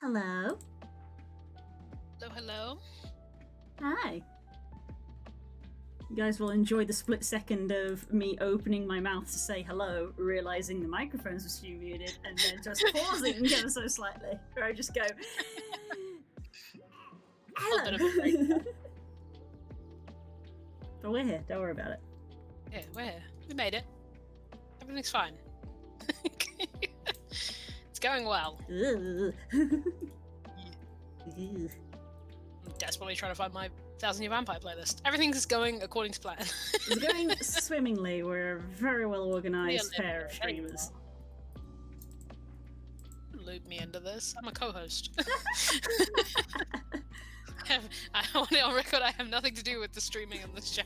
Hello. Hello, hello. Hi. You guys will enjoy the split second of me opening my mouth to say hello, realizing the microphones were still muted, and then just pausing ever so slightly, where I just go, Little bit of a break. hello. But we're here. Don't worry about it. Yeah, we're here. We made it. Everything's fine. It's going well. Ugh. I'm desperately trying to find my 1000-Year Vampire playlist. Everything's going according to plan. It's going swimmingly. We're a very well organized Yeah, pair of streamers. Loop me into this. I'm a co-host. I want it on record. I have nothing to do with the streaming on this show.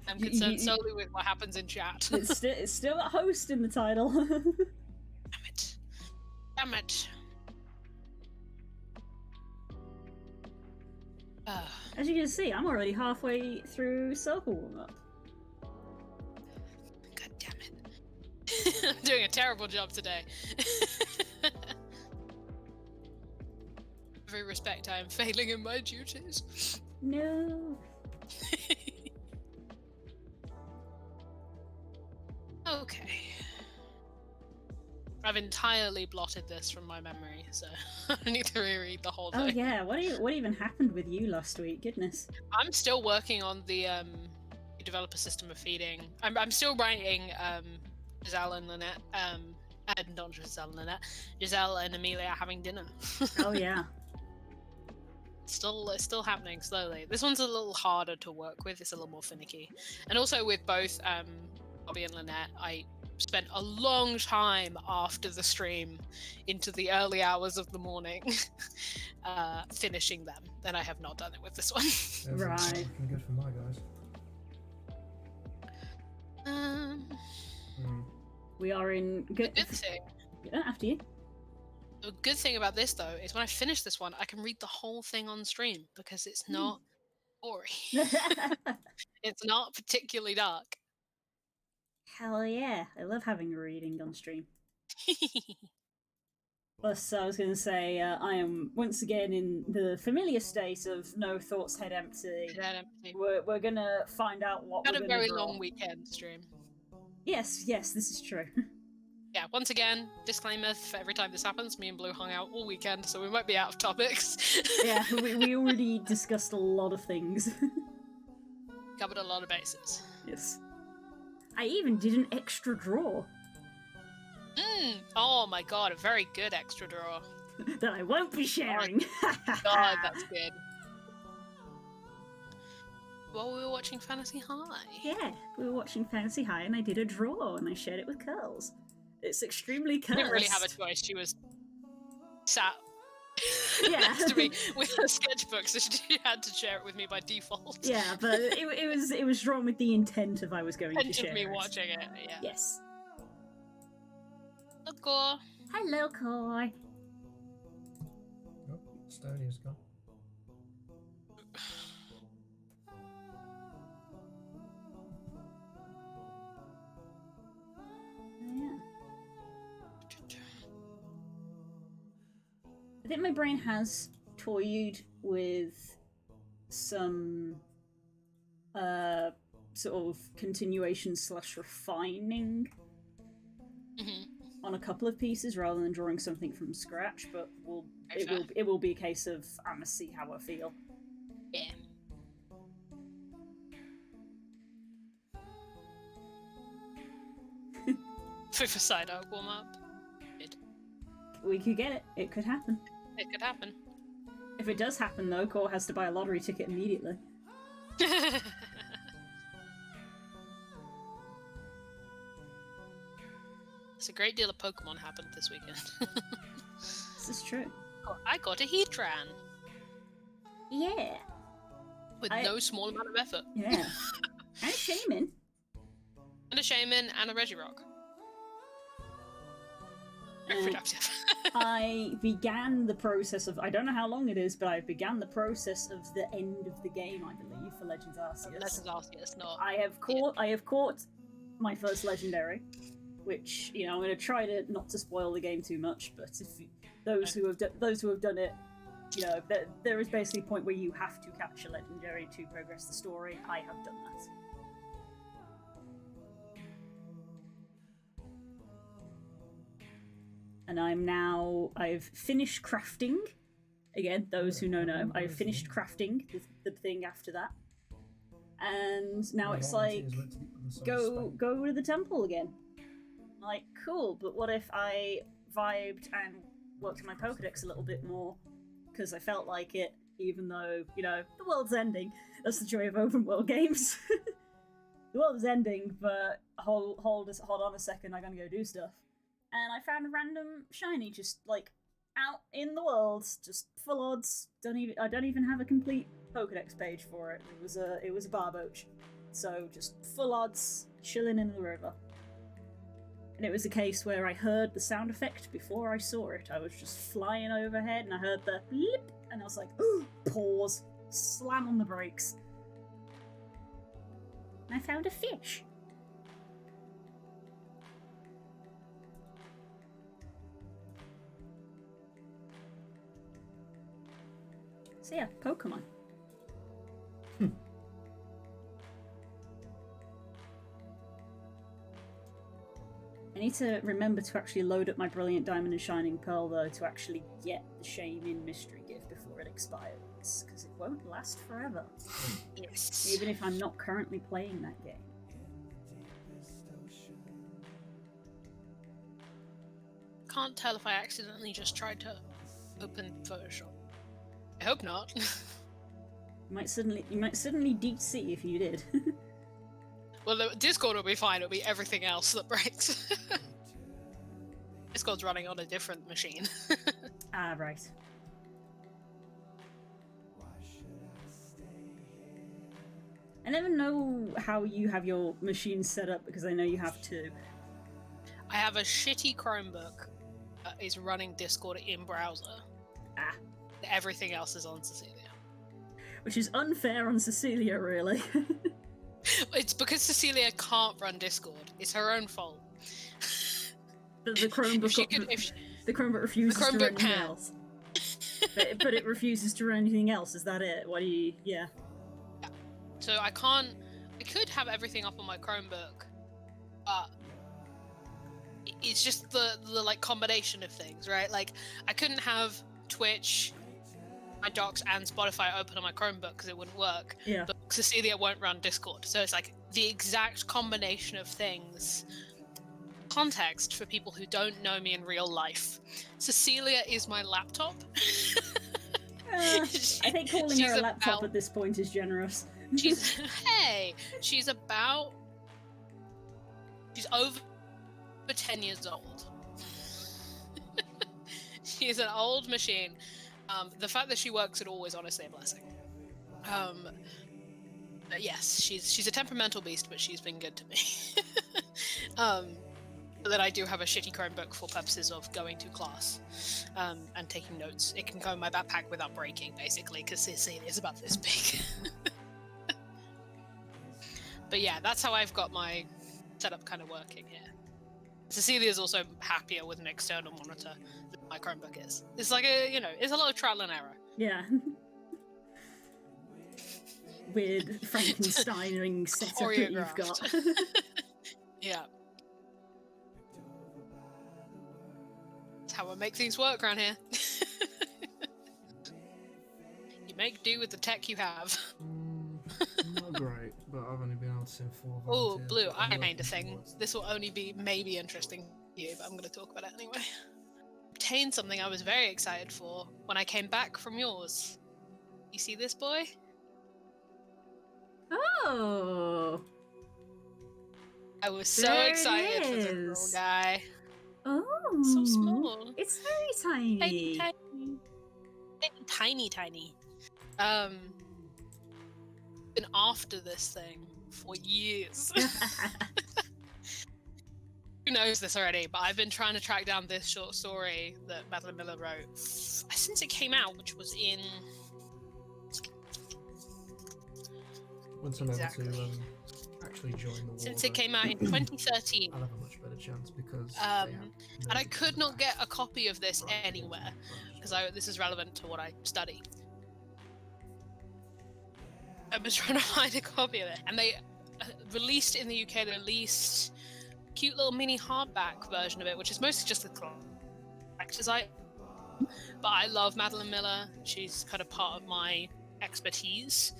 I'm concerned solely with what happens in chat. It's still a host in the title. Damn it. Damn it. As you can see, I'm already halfway through circle warm up. God damn it. I'm doing a terrible job today. Every respect, I am failing in my duties. No. Okay. I've entirely blotted this from my memory, so I need to reread the whole thing. Oh yeah, what even happened with you last week? Goodness. I'm still working on the developer system of feeding. I'm still writing Giselle and Lynette. Not Giselle and Lynette. Giselle and Amelia having dinner. Oh yeah. It's still happening slowly. This one's a little harder to work with. It's a little more finicky, and also with both Bobby and Lynette, I spent a long time after the stream into the early hours of the morning finishing them. Then I have not done it with this one. Right. Looking good for my guys. We are in good. Good thing. After you. The good thing about this though is when I finish this one, I can read the whole thing on stream because it's not boring. It's not particularly dark. Hell yeah! I love having a reading on stream. Plus, I was going to say, I am once again in the familiar state of no thoughts, head empty. Head empty. We're gonna find out what Had we're a gonna very draw. long weekend stream. Yes, this is true. Yeah, once again, disclaimer for every time this happens, me and Blue hung out all weekend, so we might be out of topics. Yeah, we already discussed a lot of things. Covered a lot of bases. Yes. I even did an extra draw. Oh my god, a very good extra draw. That I won't be sharing. God, that's good. Well, we were watching Fantasy High. Yeah, we were watching Fantasy High and I did a draw and I shared it with Curls. It's extremely cursed. She didn't really have a choice. She was sat next to me with her sketchbook, so she had to share it with me by default. Yeah, but it was drawn with the intent of I was going to share me it. watching it. Yeah. Yes. Look, Gore. Hello, Koi. Oh, Estonia's gone. Yeah. I think my brain has toyed with some sort of continuation / refining on a couple of pieces rather than drawing something from scratch, but it will be a case of I'm gonna see how I feel. Yeah. FIFA side arc warm up. We could get it. It could happen. It could happen. If it does happen, though, Core has to buy a lottery ticket immediately. It's a great deal of Pokemon happened this weekend. This is true. Oh, I got a Heatran. Yeah. With no small amount of effort. Yeah. And a Shaman. And a Shaman and a Regirock. Very productive. I began the process of, I don't know how long it is, but I began the process of the end of the game, I believe, for Legends Arceus. Legends Arceus, not. I have caught my first legendary, which, you know, I'm going to try to not to spoil the game too much, but those who have done it, you know, there is basically a point where you have to catch a legendary to progress the story. I have done that. And I've finished crafting. Again, those who know, I've finished crafting the thing after that. And now it's like, go to the temple again. Like, cool, but what if I vibed and worked on my Pokedex a little bit more? Because I felt like it, even though, you know, the world's ending. That's the joy of open world games. The world is ending, but hold on a second, I'm gonna go do stuff. And I found a random shiny just, like, out in the world, just full odds. I don't even have a complete Pokedex page for it. It was a Barboach. So just full odds, chilling in the river. And it was a case where I heard the sound effect before I saw it. I was just flying overhead and I heard the bleep, and I was like, ooh, pause, slam on the brakes. And I found a fish. So yeah, Pokemon. I need to remember to actually load up my Brilliant Diamond and Shining Pearl, though, to actually get the Shaman Mystery Gift before it expires, because it won't last forever. Yes. Even if I'm not currently playing that game. Can't tell if I accidentally just tried to open Photoshop. I hope not. You might suddenly DC if you did. Well, the Discord will be fine. It'll be everything else that breaks. Discord's running on a different machine. Ah, right. I never know how you have your machine set up, because I know you have two. I have a shitty Chromebook that is running Discord in browser. Ah. Everything else is on Cecilia. Which is unfair on Cecilia, really. It's because Cecilia can't run Discord. It's her own fault. The Chromebook, the Chromebook refuses to run anything else. But it refuses to run anything else. Is that it? What do you? Yeah. So I can't. I could have everything up on my Chromebook, but it's just the like combination of things, right? Like I couldn't have Twitch, my docs, and Spotify open on my Chromebook because it wouldn't work. Yeah. But Cecilia won't run Discord, so it's like the exact combination of things. Context for people who don't know me in real life. Cecilia is my laptop. I think calling her a laptop at this point is generous. She's over 10 years old. She's an old machine. The fact that she works at all is honestly a blessing. But yes, she's a temperamental beast, but she's been good to me. But then I do have a shitty Chromebook for purposes of going to class and taking notes. It can go in my backpack without breaking, basically, because Cecilia's about this big. But yeah, that's how I've got my setup kind of working here. Cecilia's also happier with an external monitor than my Chromebook is. It's like it's a lot of trial and error. Yeah. Weird Frankensteining setup that you've got. Yeah. That's how I make things work around here. You make do with the tech you have. Not great, but I've only been able to send 4 Oh, volunteers, Blue, but I'm I made working a thing. towards it. This will only be maybe interesting to you, but I'm going to talk about it anyway. Obtained something I was very excited for when I came back from yours. You see this boy? Oh. I was so There it excited for the little is. guy. Oh. So small. It's very tiny. Tiny. Been after this thing for years. Who knows this already, but I've been trying to track down this short story that Madeline Miller wrote since it came out, which was in... Once I'm Exactly. able to actually actually join the war. since it though. came out in 2013. I'll have a much better chance because And I could not get a copy of this anywhere because this is relevant to what I study. I was trying to find a copy of it, and they released in the UK. They released a cute little mini hardback version of it, which is mostly just the collector's item. But I love Madeline Miller. She's kind of part of my expertise.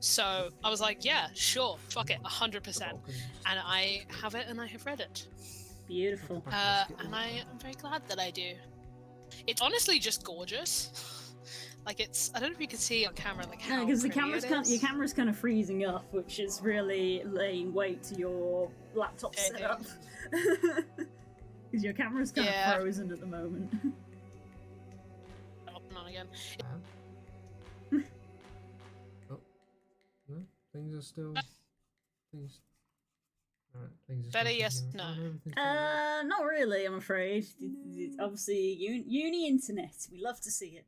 So I was like, yeah, sure, fuck it, 100%. And I have it, and I have read it. Beautiful. And I am very glad that I do. It's honestly just gorgeous. Like I don't know if you can see on camera, like how because pretty your camera's kind of freezing up, which is really laying weight to your laptop setup. Because your camera's kind of frozen at the moment. Up and on again. Oh, no, things are still. Things. Alright, things are Better still yes, thinking no. about- everything's fine. Not really, I'm afraid. Obviously, uni internet. We love to see it.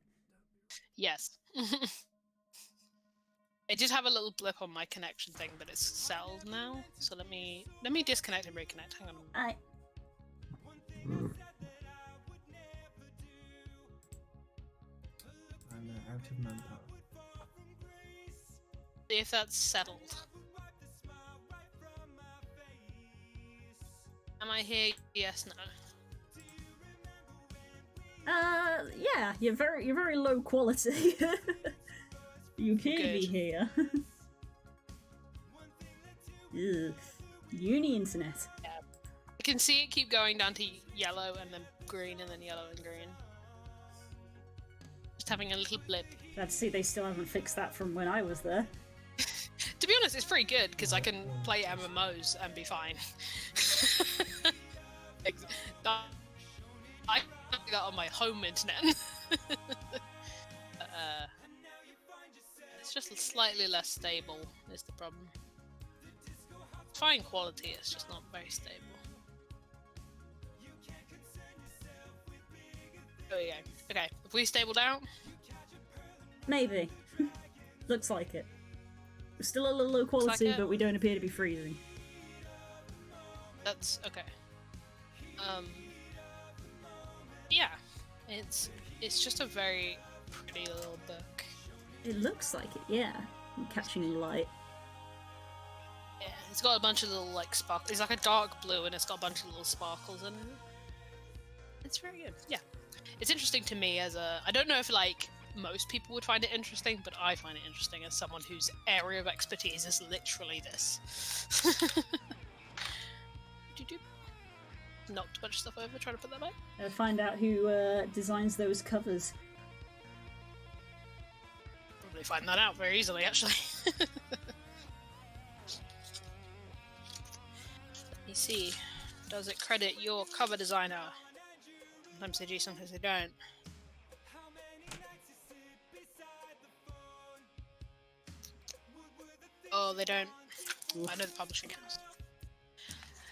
Yes. I did have a little blip on my connection thing, but it's settled now. So let me disconnect and reconnect. Hang on. I'm out of manpower. See if that's settled. Am I here? Yes, no. Yeah, you're very low quality. You can't be here. Ugh. Uni internet. Yeah. I can see it keep going down to yellow and then green and then yellow and green. Just having a little blip. Glad to see they still haven't fixed that from when I was there. To be honest, it's pretty good because I can play MMOs and be fine. I can do that on my home internet. It's just slightly less stable is the problem. Fine quality, it's just not very stable. There we go. Okay, have we stabled out? Maybe. Looks like it. We're still a little low quality, it. but we don't appear to be freezing. That's okay. Yeah, it's just a very pretty little book. It looks like it, yeah. I'm catching light. Yeah, it's got a bunch of little like sparkles. It's like a dark blue, and it's got a bunch of little sparkles in it. It's very good. Yeah, it's interesting to me as a. I don't know if like most people would find it interesting, but I find it interesting as someone whose area of expertise is literally this. Knocked a bunch of stuff over trying to put that back. Find out who designs those covers. Probably find that out very easily, actually. Let me see. Does it credit your cover designer? Sometimes they do, sometimes they don't. Oh, they don't. Oof. I know the publishing house.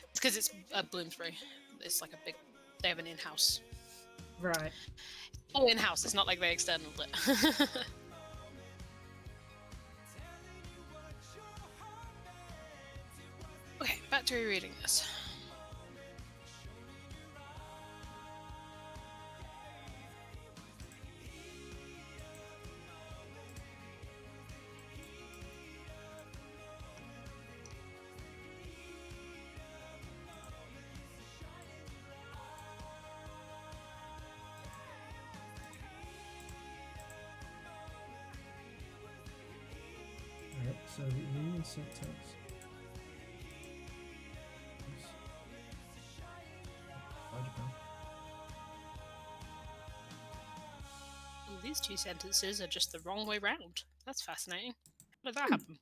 It's because it's Bloomsbury. It's like a big. They have an in-house. Right. All in-house. It's not like they externaled it. Okay, back to rereading this. Alright, so the Union syntax. These two sentences are just the wrong way round. That's fascinating. How did that happen?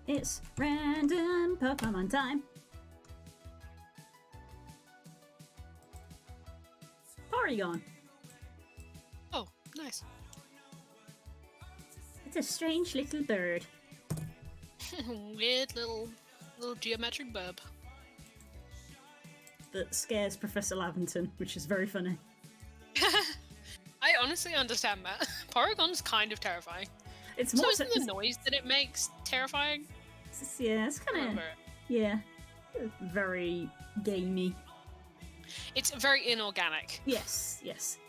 It's random Pokemon time. Paragon. Oh, nice. It's a strange little bird. Weird little geometric burb. That scares Professor Lavington, which is very funny. I honestly understand that. Paragon's kind of terrifying. It's So more isn't the noise that it makes terrifying? it's kind of Remember. yeah, very gamey. It's very inorganic. Yes.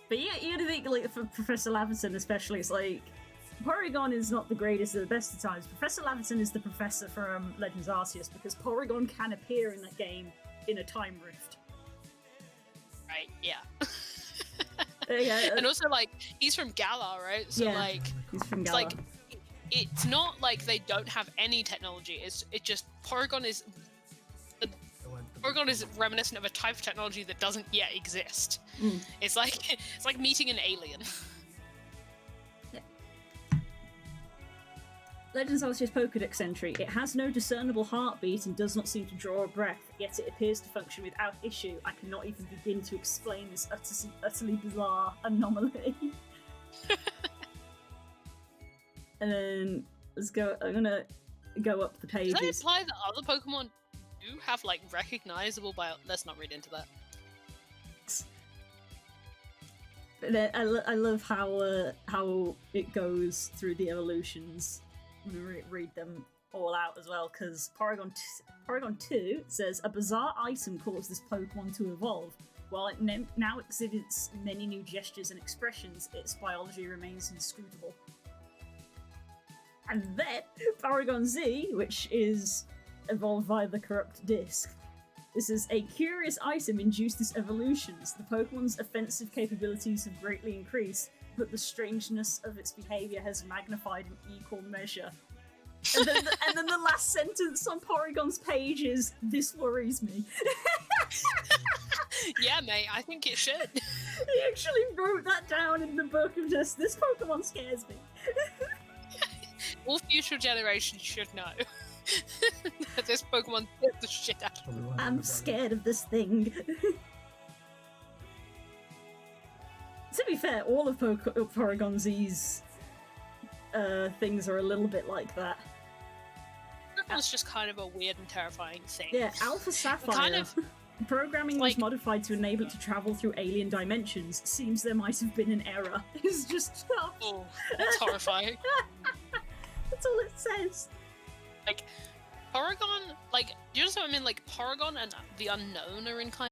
But you gotta think, like, for Professor Lavington especially, it's like Paragon is not the greatest or the best of times. Professor Lavington is the professor from Legends Arceus because Paragon can appear in that game in a time rift. Right, yeah. Yeah, And also, like, he's from Galar, right? So, Yeah. like, he's from it's Galar. like, it's not like they don't have any technology. It just, Paragon is reminiscent of a type of technology that doesn't yet exist. Mm. It's like meeting an alien. Legends Arceus Pokedex entry. It has no discernible heartbeat and does not seem to draw a breath, yet it appears to function without issue. I cannot even begin to explain this utterly bizarre anomaly. And then I'm gonna go up the Does that pages. imply that other Pokemon do have, like, recognizable bio? Let's not read into that. I love how it goes through the evolutions. I'm gonna read them all out as well, because Paragon 2 says a bizarre item caused this Pokemon to evolve. While it now exhibits many new gestures and expressions, its biology remains inscrutable. And then Paragon Z, which is evolved via the corrupt disc. This is a curious item induced this evolutions. The Pokemon's offensive capabilities have greatly increased, but the strangeness of its behavior has magnified in equal measure. And then the last sentence on Paragon's page is, "This worries me." Yeah, mate, I think it should. He actually wrote that down in the book of just, "This Pokemon scares me." All future generations should know that this Pokemon scares the shit out of them. I'm scared of this thing. To be fair, all of Paragon Z's things are a little bit like that. Pokemon's just kind of a weird and terrifying thing. Yeah, Alpha Sapphire. Kind of- Programming was modified to enable it to travel through alien dimensions. Seems there might have been an error. It's just Oh, that's horrifying. That's all it says. Like, Paragon, like, do you understand what I mean? Like, Paragon and the Unknown are in kind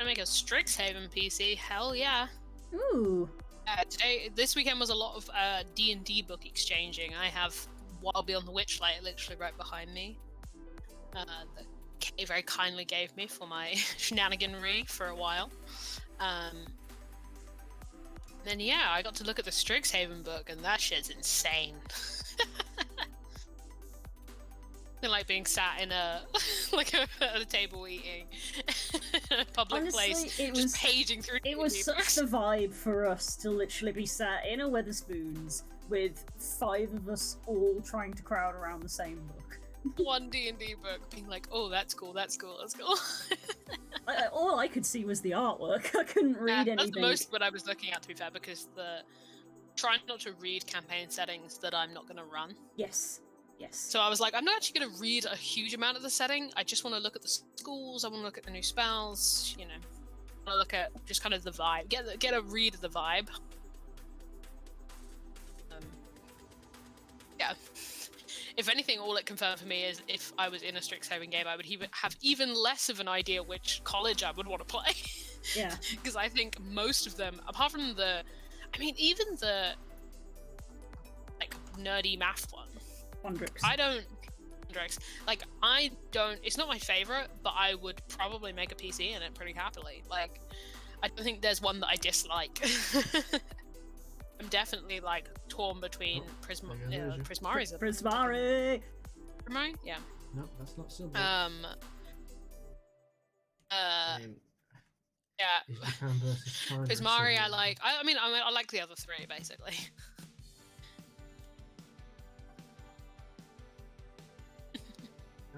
I make a Strixhaven PC. Hell yeah. Ooh. This weekend was a lot of D&D book exchanging. I have Wild Beyond the Witchlight literally right behind me. That Kay very kindly gave me for my shenaniganry for a while. Then yeah, I got to look at the Strixhaven book, and that shit's insane. Like being sat in a at a table eating in a public Honestly, place, it just was paging through. It was such the vibe for us to literally be sat in a Weatherspoons with 5 of us all trying to crowd around the same book. One D&D book, being like, "Oh, that's cool, that's cool, that's cool." All I could see was the artwork. I couldn't read anything. That's the most what I was looking at, to be fair, because trying not to read campaign settings that I'm not going to run. Yes. So I was like, I'm not actually going to read a huge amount of the setting. I just want to look at the schools. I want to look at the new spells. I want to look at just kind of the vibe. Get a read of the vibe. Yeah. If anything, all it confirmed for me is if I was in a Strixhaven game, I would have even less of an idea which college I would want to play. Yeah. Because I think most of them, apart from even the like nerdy math one. Wondrix. It's not my favorite, but I would probably make a PC in it pretty happily. Like, I don't think there's one that I dislike. I'm definitely like torn between Prismari. Prismari! Prismari? Yeah. No, that's not silver. Yeah. Is Japan versus China Prismari, silver? I like. I like the other 3 basically.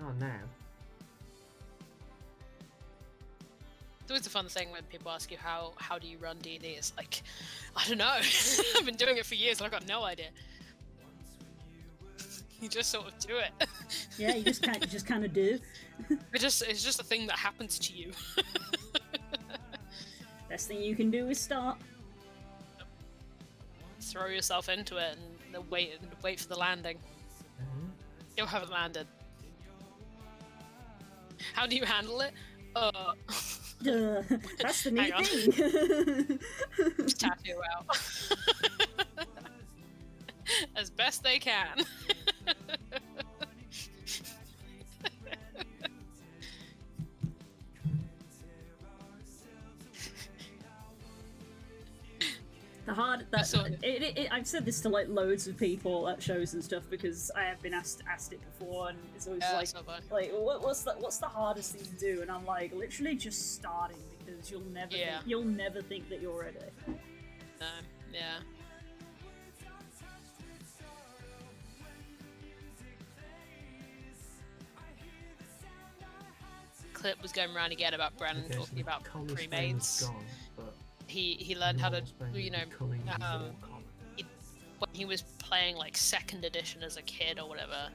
Oh, now. It's always a fun thing when people ask you how do you run D&D. It's like, I don't know. I've been doing it for years and I've got no idea. You just sort of do it. Yeah, you just kind of do. It's just a thing that happens to you. Best thing you can do is start. Throw yourself into it and then wait for the landing. You haven't landed. How do you handle it? That's the neat Hang on. thing. Just tattoo out. As best they can. I've said this to like loads of people at shows and stuff because I have been asked it before, and it's always what's the hardest thing to do? And I'm like, literally just starting, because you'll never think that you're ready. Yeah. Clip was going around again about Brandon talking about pre-mades. He learned how to, when he was playing like 2nd edition as a kid or whatever,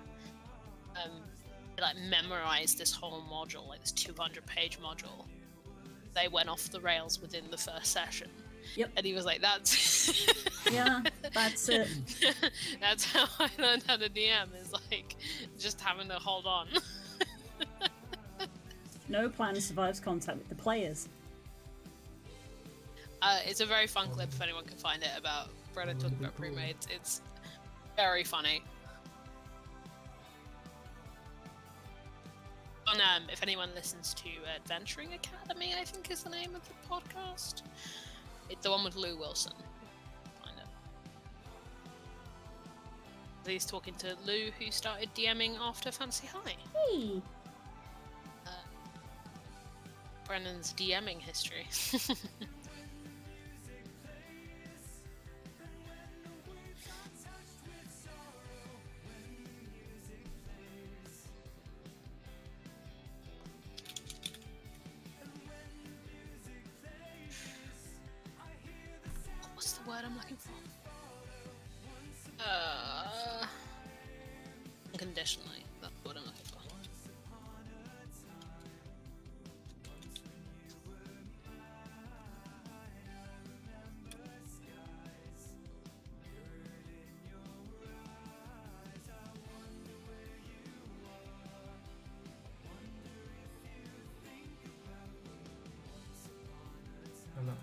he like memorized this whole module, like this 200-page module. They went off the rails within the first session. Yep. And he was like, that's yeah, that's it. That's how I learned how to DM, is like just having to hold on. No plan survives contact with the players. It's a very fun clip if anyone can find it, about Brennan talking about pre-mades. It's very funny. If anyone listens to Adventuring Academy, I think is the name of the podcast. It's the one with Lou Wilson. Find it. He's talking to Lou, who started DMing after Fancy High. Hey! Brennan's DMing history. What's the word I'm looking for? Unconditionally. That's what I'm looking for. that.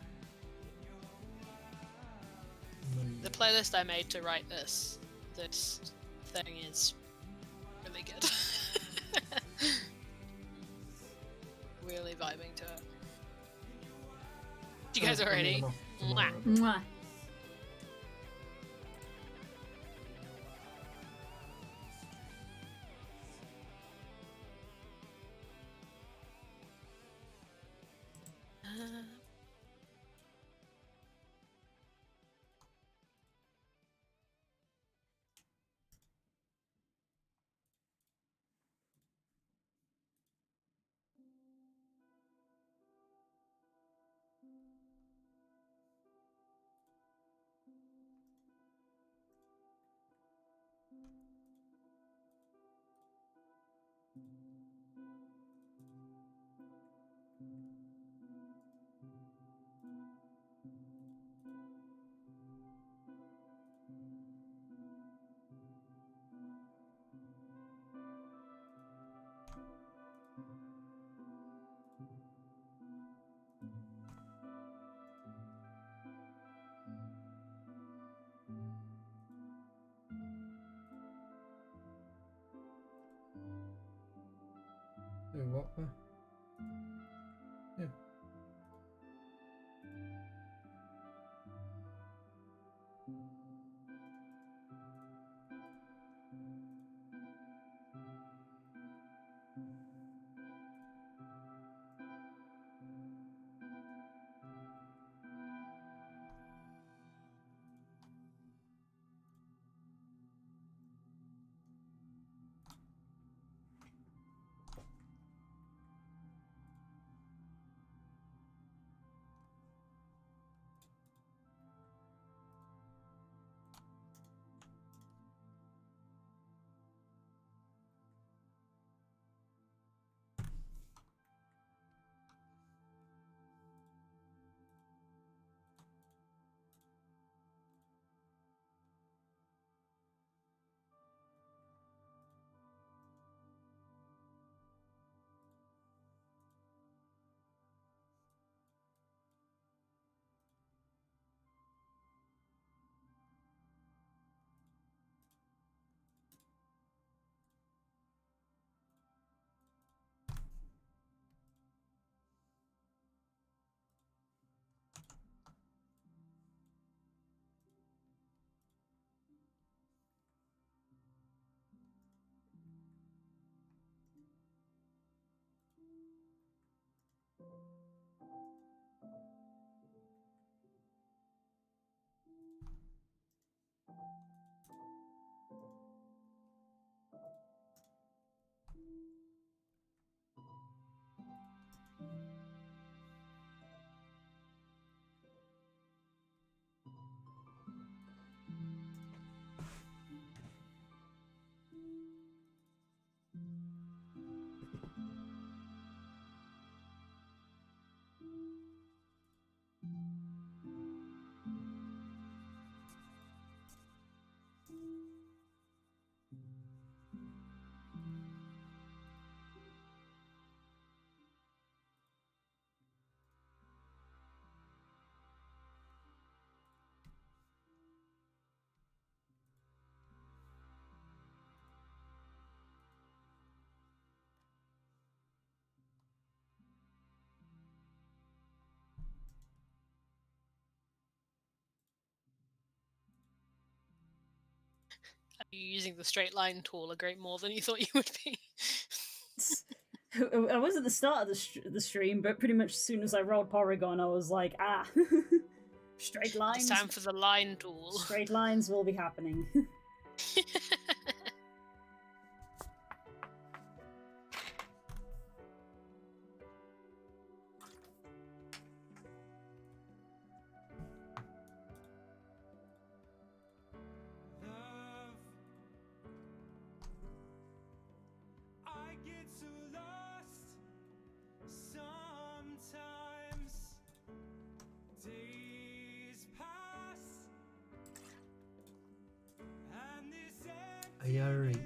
The playlist I made to write this thing is really good. Really vibing to it. You guys are ready? Mwah. Mwah. Do what? Yeah. Are you using the straight line tool a great more than you thought you would be? I was at the start of the stream, but pretty much as soon as I rolled Paragon, I was like, ah, straight lines. It's time for the line tool. Straight lines will be happening. AR8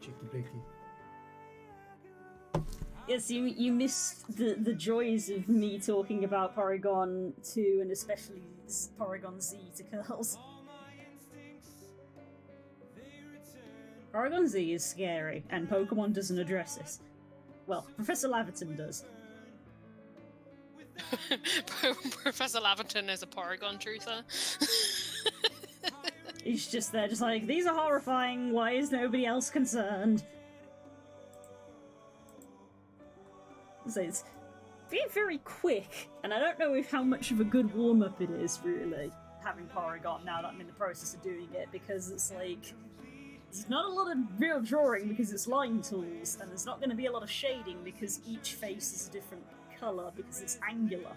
Cheeky blicky. Yes, you missed the joys of me talking about Paragon 2 and especially Paragon Z to girls. Paragon Z is scary, and Pokemon doesn't address it. Well, Professor Laverton does. Professor Laverton is a Paragon truther. He's just there, just like, these are horrifying, why is nobody else concerned? So it's being very quick, and I don't know if how much of a good warm-up it is, really, having Paragon now that I'm in the process of doing it, because it's like, there's not a lot of real drawing because it's line tools, and there's not going to be a lot of shading because each face is a different colour because it's angular.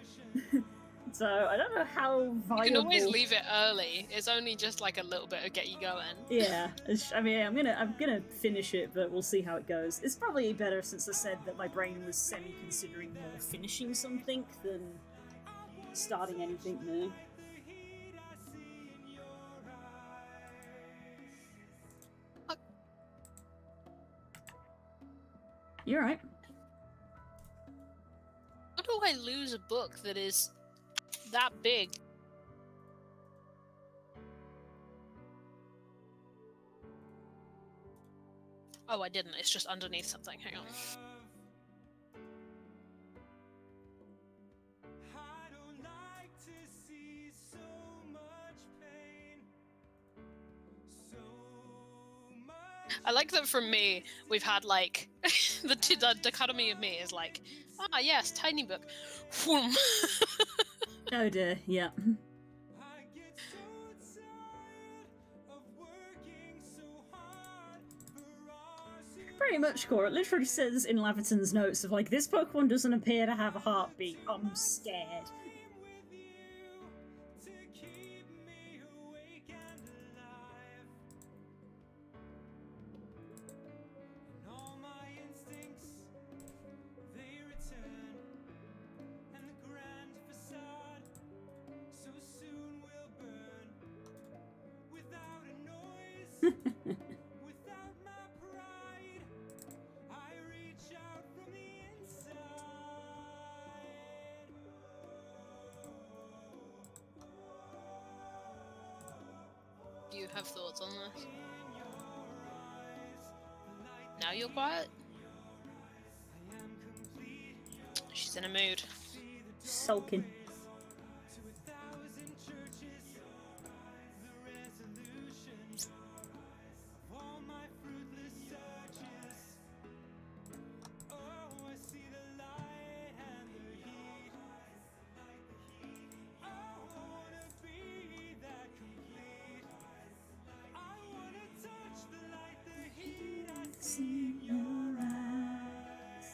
So I don't know how viable. You can always leave it early. It's only just like a little bit to get you going. Yeah, I mean, I'm gonna finish it, but we'll see how it goes. It's probably better since I said that my brain was semi-considering more finishing something than starting anything new. You're right. How do I lose a book that is that big? Oh, I didn't. It's just underneath something. Hang on. I like that from me, we've had like the dichotomy of me is like, ah yes, tiny book. Whoom. Oh dear, yeah. Pretty much, Cora. It literally says in Laverton's notes of like, this Pokemon doesn't appear to have a heartbeat. I'm scared. Do you have thoughts on this? Now you're quiet? She's in a mood. Sulking. See your eyes.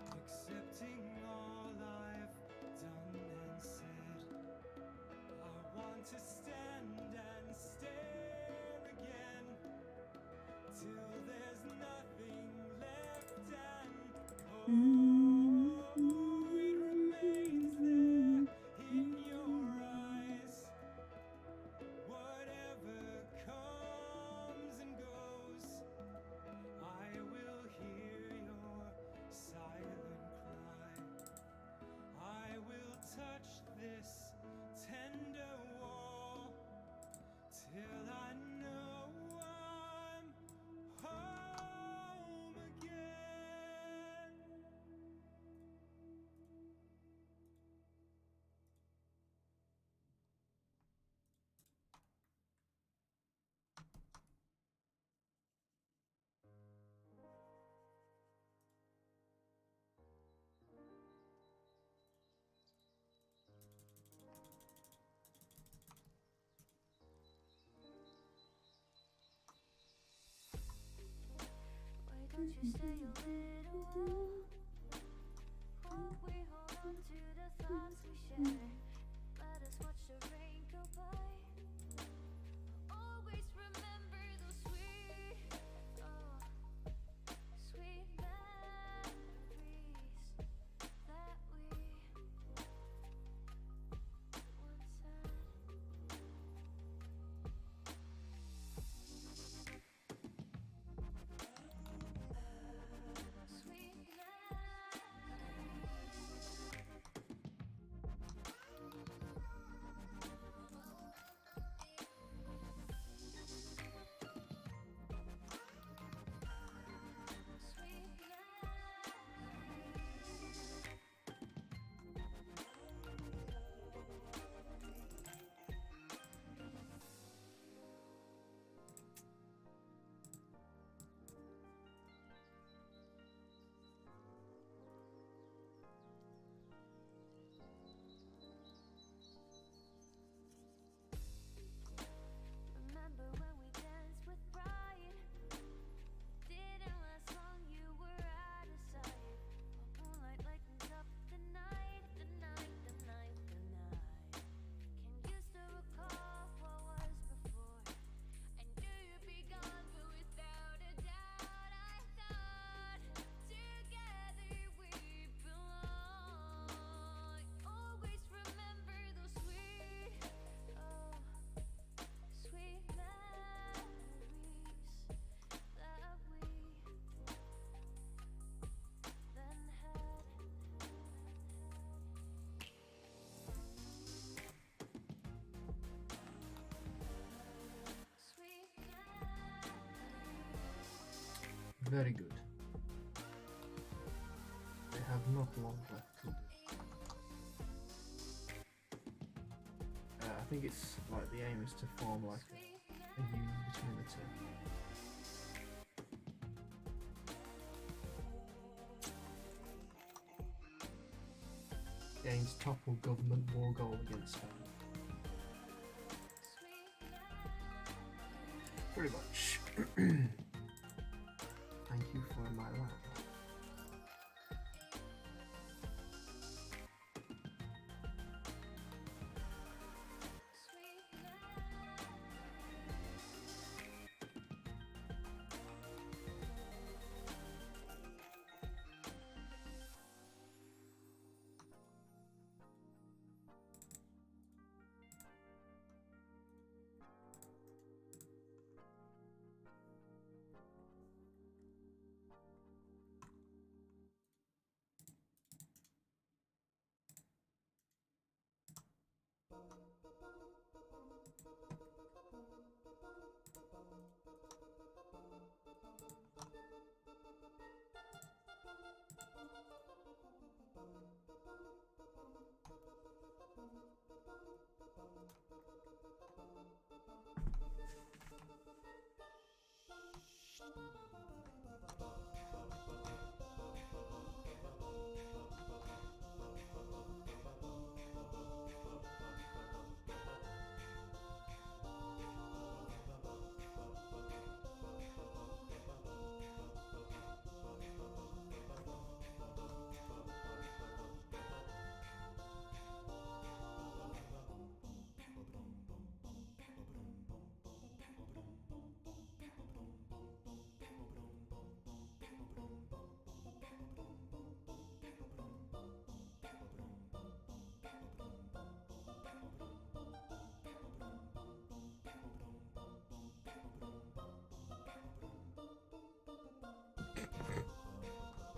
Accepting all I've done and said, I want to stand and stare again till there's nothing left and Won't you stay a little while? Won't we hold on to the thoughts we share? Let us watch the rain go by. Always remember those sweet Very good. They have not long left to live. I think it's like the aim is to form like a union between the two. Gains topple government war goal against Spain. Pretty much. Thank you for my land.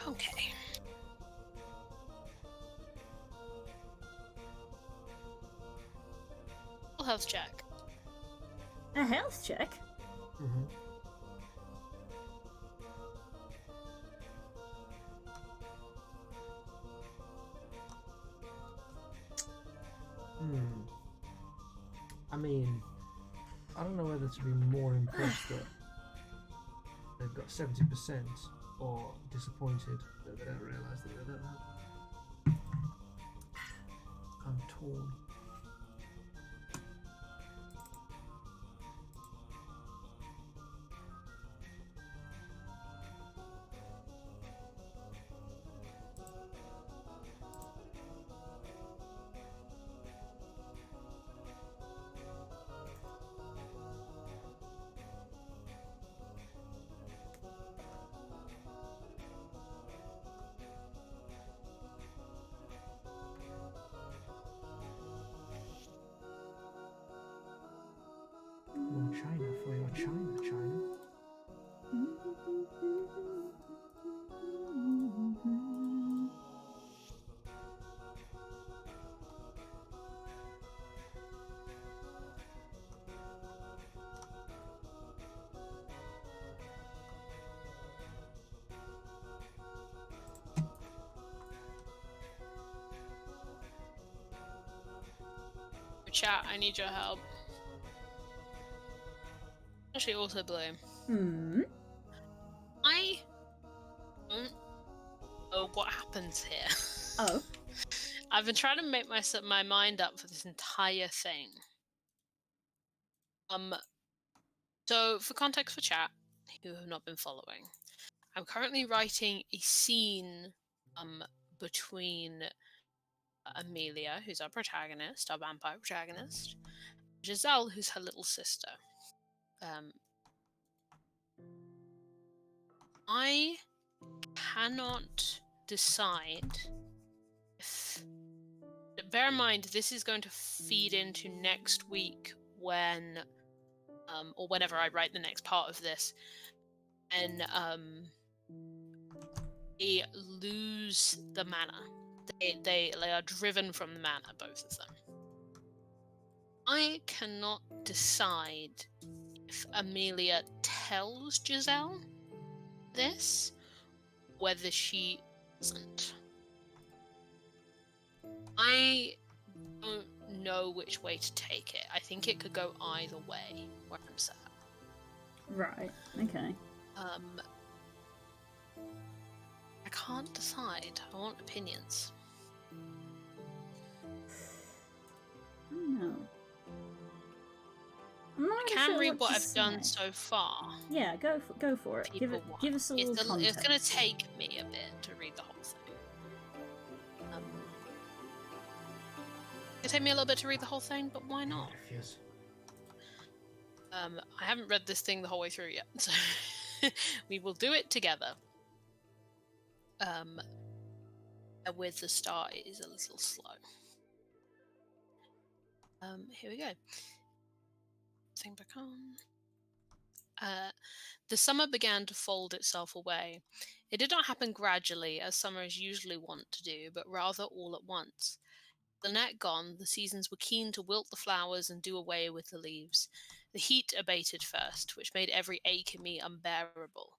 Okay. Full health check. A health check? Mm-hmm. I mean, I don't know whether to be more impressed that they've got 70% or disappointed that they don't realise that they don't have. I'm torn. More China for your China, China. Chat, I need your help. Actually, also blame. I don't know what happens here. Oh. I've been trying to make my mind up for this entire thing. So for context for chat, who have not been following, I'm currently writing a scene between Amelia, who's our protagonist, our vampire protagonist, Giselle, who's her little sister. I cannot decide if... Bear in mind, this is going to feed into next week when, or whenever I write the next part of this, and they lose the mana. They are driven from the mana, both of them. I cannot decide if Amelia tells Giselle this, whether she doesn't. I don't know which way to take it. I think it could go either way where I'm sat. Right. Okay. I can't decide. I want opinions. I don't know. I'm not I really can sure read what to I've done say. so far. Yeah, go for it. People want. Give us a little It's context. going to take me a bit to read the whole thing. It'll take me a little bit to read the whole thing, but why not? Yes. I haven't read this thing the whole way through yet, so we will do it together. With the start, it is a little slow. Here we go. Thing back on. The summer began to fold itself away. It did not happen gradually, as summers usually want to do, but rather all at once. Lynette gone, the seasons were keen to wilt the flowers and do away with the leaves. The heat abated first, which made every ache in me unbearable.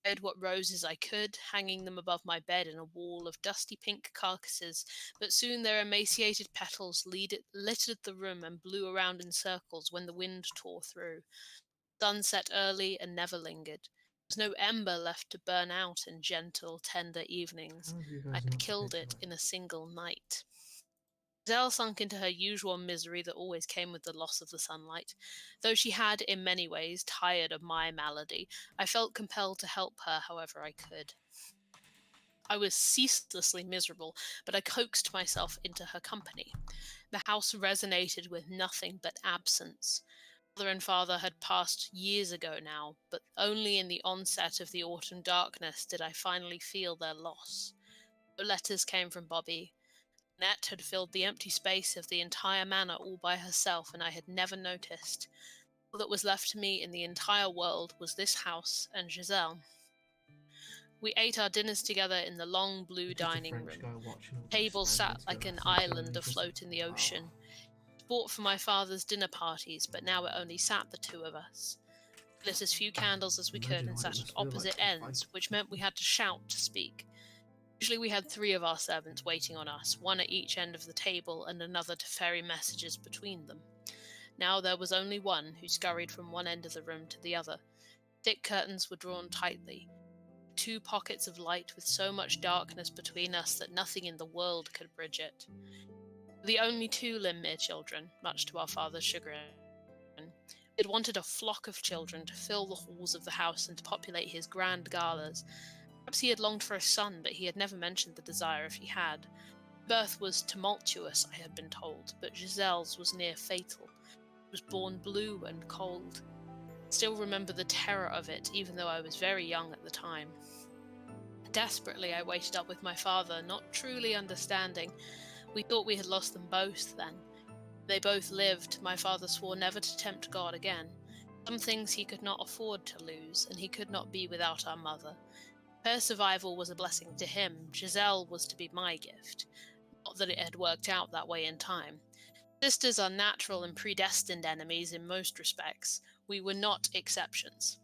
I had what roses I could, hanging them above my bed in a wall of dusty pink carcasses, but soon their emaciated petals littered the room and blew around in circles when the wind tore through. The sun set early and never lingered. There was no ember left to burn out in gentle, tender evenings. How have you I guys had not killed picked it up? in a single night. Giselle sunk into her usual misery that always came with the loss of the sunlight. Though she had, in many ways, tired of my malady, I felt compelled to help her however I could. I was ceaselessly miserable, but I coaxed myself into her company. The house resonated with nothing but absence. Mother and father had passed years ago now, but only in the onset of the autumn darkness did I finally feel their loss. No letters came from Bobby. Annette had filled the empty space of the entire manor all by herself, and I had never noticed. All that was left to me in the entire world was this house and Giselle. We ate our dinners together in the long blue Just a dining French room. guy watching all The table this sat standing like together, an so it's island really just- afloat in the Oh. ocean. Bought for my father's dinner parties, but now it only sat the two of us. We lit as few candles as we could Imagine and what it sat at must feel like opposite to fight. ends, which meant we had to shout to speak. Usually we had 3 of our servants waiting on us, one at each end of the table and another to ferry messages between them. Now there was only one, who scurried from one end of the room to the other. Thick curtains were drawn tightly. 2 pockets of light with so much darkness between us that nothing in the world could bridge it. The only 2 Limmer children, much to our father's chagrin. He had wanted a flock of children to fill the halls of the house and to populate his grand galas. Perhaps he had longed for a son, but he had never mentioned the desire if he had. Birth was tumultuous, I had been told, but Giselle's was near fatal. It was born blue and cold. I still remember the terror of it, even though I was very young at the time. Desperately, I waited up with my father, not truly understanding. We thought we had lost them both then. They both lived. My father swore never to tempt God again. Some things he could not afford to lose, and he could not be without our mother. Her survival was a blessing to him. Giselle was to be my gift. Not that it had worked out that way in time. Sisters are natural and predestined enemies in most respects. We were not exceptions.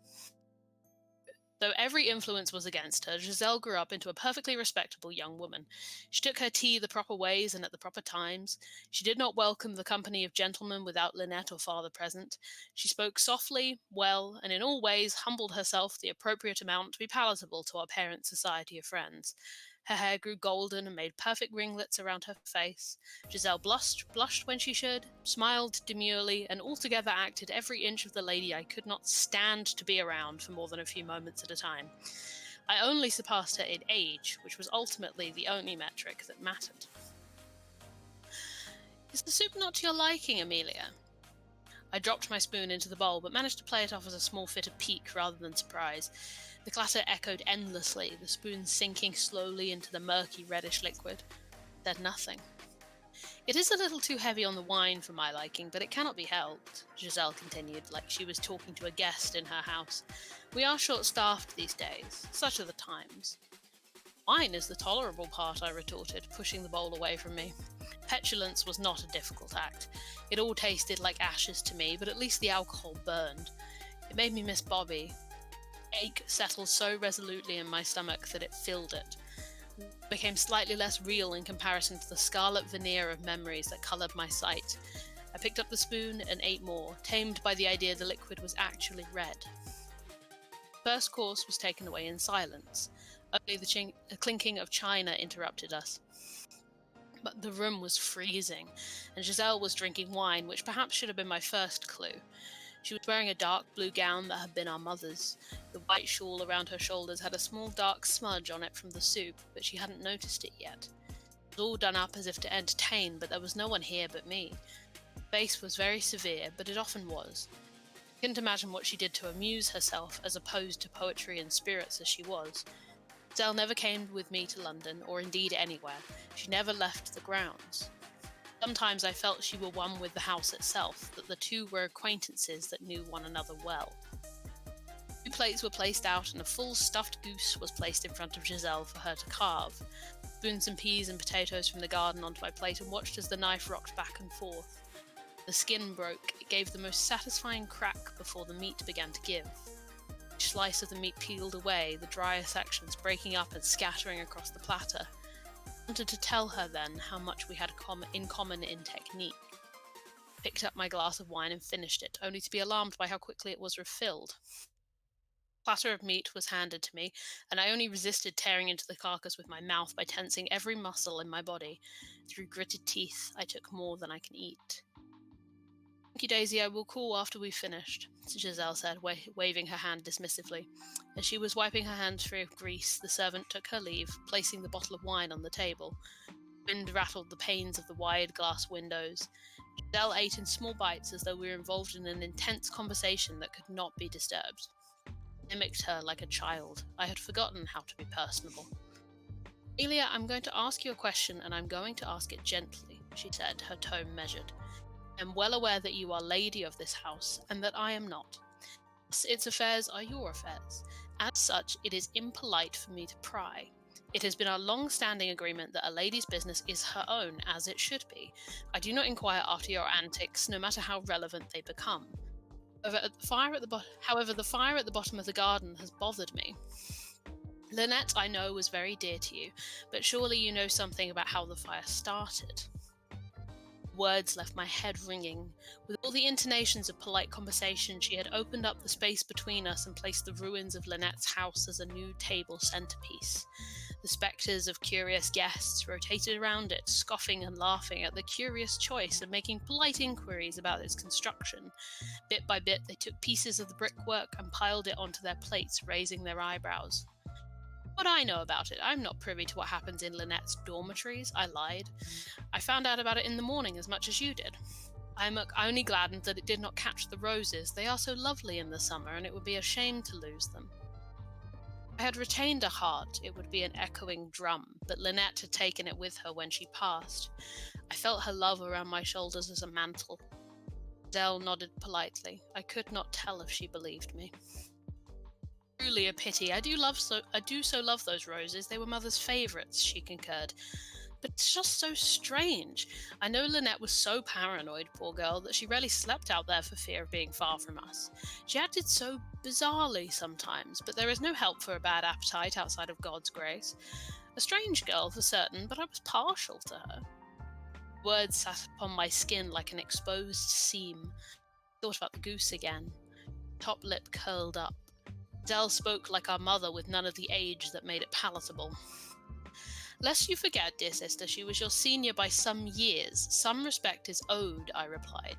Though every influence was against her, Giselle grew up into a perfectly respectable young woman. She took her tea the proper ways and at the proper times. She did not welcome the company of gentlemen without Lynette or father present. She spoke softly, well, and in all ways humbled herself the appropriate amount to be palatable to our parents' society of friends. Her hair grew golden and made perfect ringlets around her face. Giselle blushed when she should, smiled demurely, and altogether acted every inch of the lady I could not stand to be around for more than a few moments at a time. I only surpassed her in age, which was ultimately the only metric that mattered. Is the soup not to your liking, Amelia? I dropped my spoon into the bowl, but managed to play it off as a small fit of pique rather than surprise. The clatter echoed endlessly, the spoon sinking slowly into the murky reddish liquid. I said nothing. It is a little too heavy on the wine for my liking, but it cannot be helped, Giselle continued, like she was talking to a guest in her house. We are short-staffed these days. Such are the times. Wine is the tolerable part, I retorted, pushing the bowl away from me. Petulance was not a difficult act. It all tasted like ashes to me, but at least the alcohol burned. It made me miss Bobby. Ache settled so resolutely in my stomach that it filled it. It became slightly less real in comparison to the scarlet veneer of memories that coloured my sight. I picked up the spoon and ate more, tamed by the idea the liquid was actually red. First course was taken away in silence. Only the clinking of china interrupted us. But the room was freezing, and Giselle was drinking wine, which perhaps should have been my first clue. She was wearing a dark blue gown that had been our mother's. The white shawl around her shoulders had a small dark smudge on it from the soup, but she hadn't noticed it yet. It was all done up as if to entertain, but there was no one here but me. The face was very severe, but it often was. I couldn't imagine what she did to amuse herself, as opposed to poetry and spirits as she was. Giselle never came with me to London, or indeed anywhere. She never left the grounds. Sometimes I felt she were one with the house itself, that the two were acquaintances that knew one another well. 2 plates were placed out, and a full stuffed goose was placed in front of Giselle for her to carve. I spooned some peas and potatoes from the garden onto my plate and watched as the knife rocked back and forth. The skin broke. It gave the most satisfying crack before the meat began to give. Each slice of the meat peeled away, the drier sections breaking up and scattering across the platter. I wanted to tell her then how much we had in common in technique. I picked up my glass of wine and finished it, only to be alarmed by how quickly it was refilled. A platter of meat was handed to me, and I only resisted tearing into the carcass with my mouth by tensing every muscle in my body. Through gritted teeth, I took more than I can eat. Thank you, Daisy. I will call after we've finished, Giselle said, waving her hand dismissively. As she was wiping her hands free of grease, the servant took her leave, placing the bottle of wine on the table. The wind rattled the panes of the wide glass windows. Giselle ate in small bites as though we were involved in an intense conversation that could not be disturbed. I mimicked her like a child. I had forgotten how to be personable. Amelia, I'm going to ask you a question, and I'm going to ask it gently, she said, her tone measured. I am well aware that you are lady of this house, and that I am not. Its affairs are your affairs. As such, it is impolite for me to pry. It has been our long-standing agreement that a lady's business is her own, as it should be. I do not inquire after your antics, no matter how relevant they become. However, the fire at the bottom of the garden has bothered me. Lynette, I know, was very dear to you, but surely you know something about how the fire started. Words left my head ringing. With all the intonations of polite conversation, she had opened up the space between us and placed the ruins of Lynette's house as a new table centerpiece. The spectres of curious guests rotated around it, scoffing and laughing at the curious choice and making polite inquiries about its construction. Bit by bit, they took pieces of the brickwork and piled it onto their plates, raising their eyebrows. What I know about it, I'm not privy to what happens in Lynette's dormitories, I lied. I found out about it in the morning as much as you did. I am only gladdened that it did not catch the roses. They are so lovely in the summer, and it would be a shame to lose them. I had retained a heart, it would be an echoing drum, but Lynette had taken it with her when she passed. I felt her love around my shoulders as a mantle. Giselle nodded politely. I could not tell if she believed me. Truly a pity. I do so love those roses. They were Mother's favourites, she concurred. But it's just so strange. I know Lynette was so paranoid, poor girl, that she rarely slept out there for fear of being far from us. She acted so bizarrely sometimes, but there is no help for a bad appetite outside of God's grace. A strange girl for certain, but I was partial to her. Words sat upon my skin like an exposed seam. I thought about the goose again. Top lip curled up. Giselle spoke like our mother, with none of the age that made it palatable. Lest you forget, dear sister, she was your senior by some years. Some respect is owed, I replied.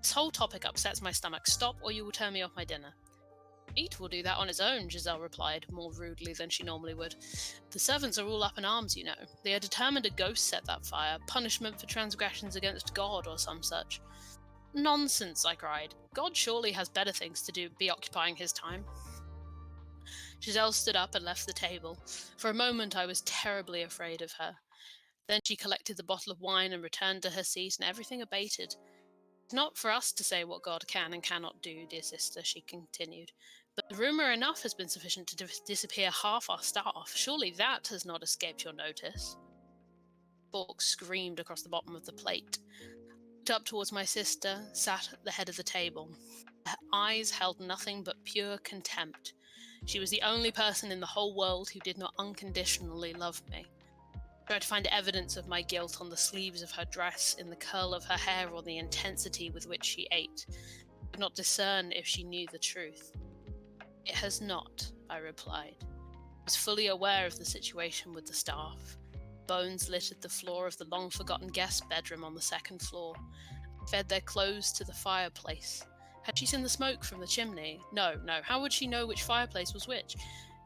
This whole topic upsets my stomach. Stop, or you will turn me off my dinner. Meat will do that on its own, Giselle replied, more rudely than she normally would. The servants are all up in arms, you know. They are determined a ghost set that fire, punishment for transgressions against God or some such. Nonsense, I cried. God surely has better things to do, be occupying his time. Giselle stood up and left the table. For a moment I was terribly afraid of her. Then she collected the bottle of wine and returned to her seat, and everything abated. It's not for us to say what God can and cannot do, dear sister, she continued. But the rumour enough has been sufficient to disappear half our staff. Surely that has not escaped your notice. Fork screamed across the bottom of the plate. I looked up towards my sister, sat at the head of the table. Her eyes held nothing but pure contempt. She was the only person in the whole world who did not unconditionally love me. I tried to find evidence of my guilt on the sleeves of her dress, in the curl of her hair, or the intensity with which she ate. I could not discern if she knew the truth. It has not, I replied. I was fully aware of the situation with the staff. Bones littered the floor of the long-forgotten guest bedroom on the second floor. I fed their clothes to the fireplace. Had she seen the smoke from the chimney? No. How would she know which fireplace was which?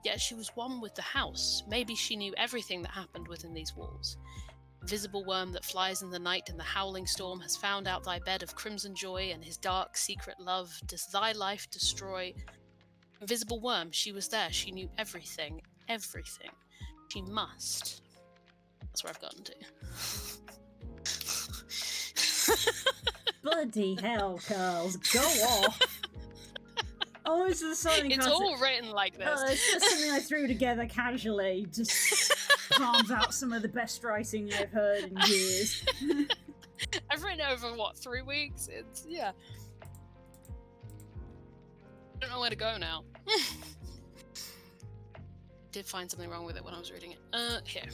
Yet she was one with the house. Maybe she knew everything that happened within these walls. Invisible worm that flies in the night and the howling storm has found out thy bed of crimson joy, and his dark secret love does thy life destroy. Invisible worm, she was there. She knew everything. Everything. She must. That's where I've gotten to. Bloody hell, Carls, go off! Oh, it's just something. It's all written like this. It's just something I threw together casually. Just calms out some of the best writing I've heard in years. I've written it over, 3 weeks? Yeah. I don't know where to go now. Did find something wrong with it when I was reading it. Here.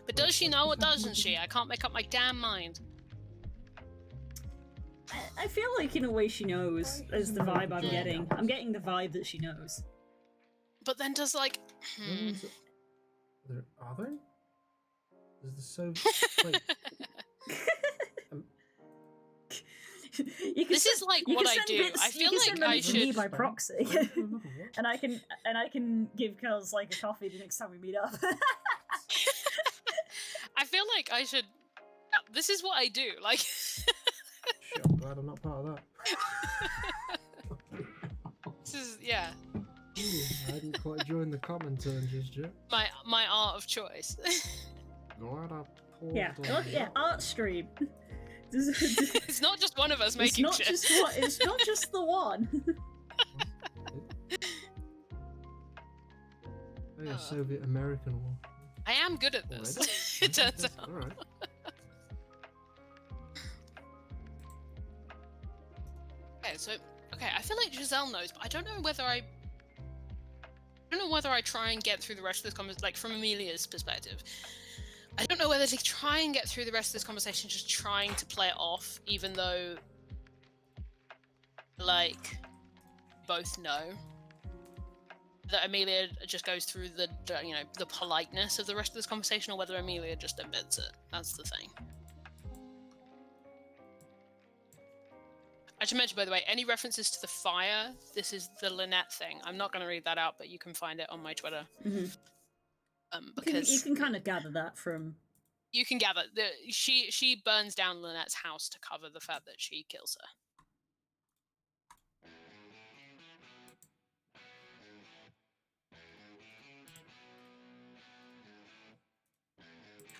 But does she know or doesn't she? I can't make up my damn mind. I feel like in a way she knows, is the vibe I'm getting. I'm getting the vibe that she knows. But then does like... Are they? Is the Wait. This is like what I do. I feel like I should... me by proxy. and I can give girls like a coffee the next time we meet up. I feel like I should... This is what I do, like... Shit, I'm glad I'm not part of that. This is, yeah. I hadn't quite joined the comment turn just yet. My art of choice. Glad I paused Yeah, on yeah, that. art stream. It's not just one of us making shit. It's not just the one. Oh, yeah, Soviet American war. I am good at this. Already? It turns out. Alright. Okay, I feel like Giselle knows, but I don't know whether I try and get through the rest of this conversation, like from Amelia's perspective. I don't know whether to try and get through the rest of this conversation just trying to play it off, even though, like, both know that Amelia just goes through the politeness of the rest of this conversation, or whether Amelia just admits it. That's the thing. I should mention, by the way, any references to the fire, this is the Lynette thing. I'm not going to read that out, but you can find it on my Twitter. Mm-hmm. Because you can kind of gather that from... You can gather. She burns down Lynette's house to cover the fact that she kills her.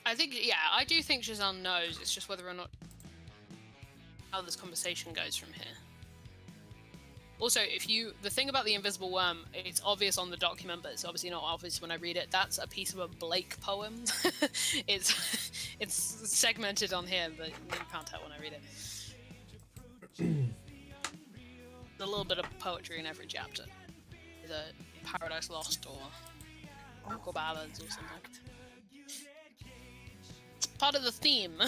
I do think Giselle knows. It's just whether or not how this conversation goes from here. Also, the thing about the invisible worm, it's obvious on the document, but it's obviously not obvious when I read it. That's a piece of a Blake poem. it's segmented on here, but you can't tell when I read it. There's a little bit of poetry in every chapter. Either Paradise Lost or Vocal Ballads or something. It's part of the theme.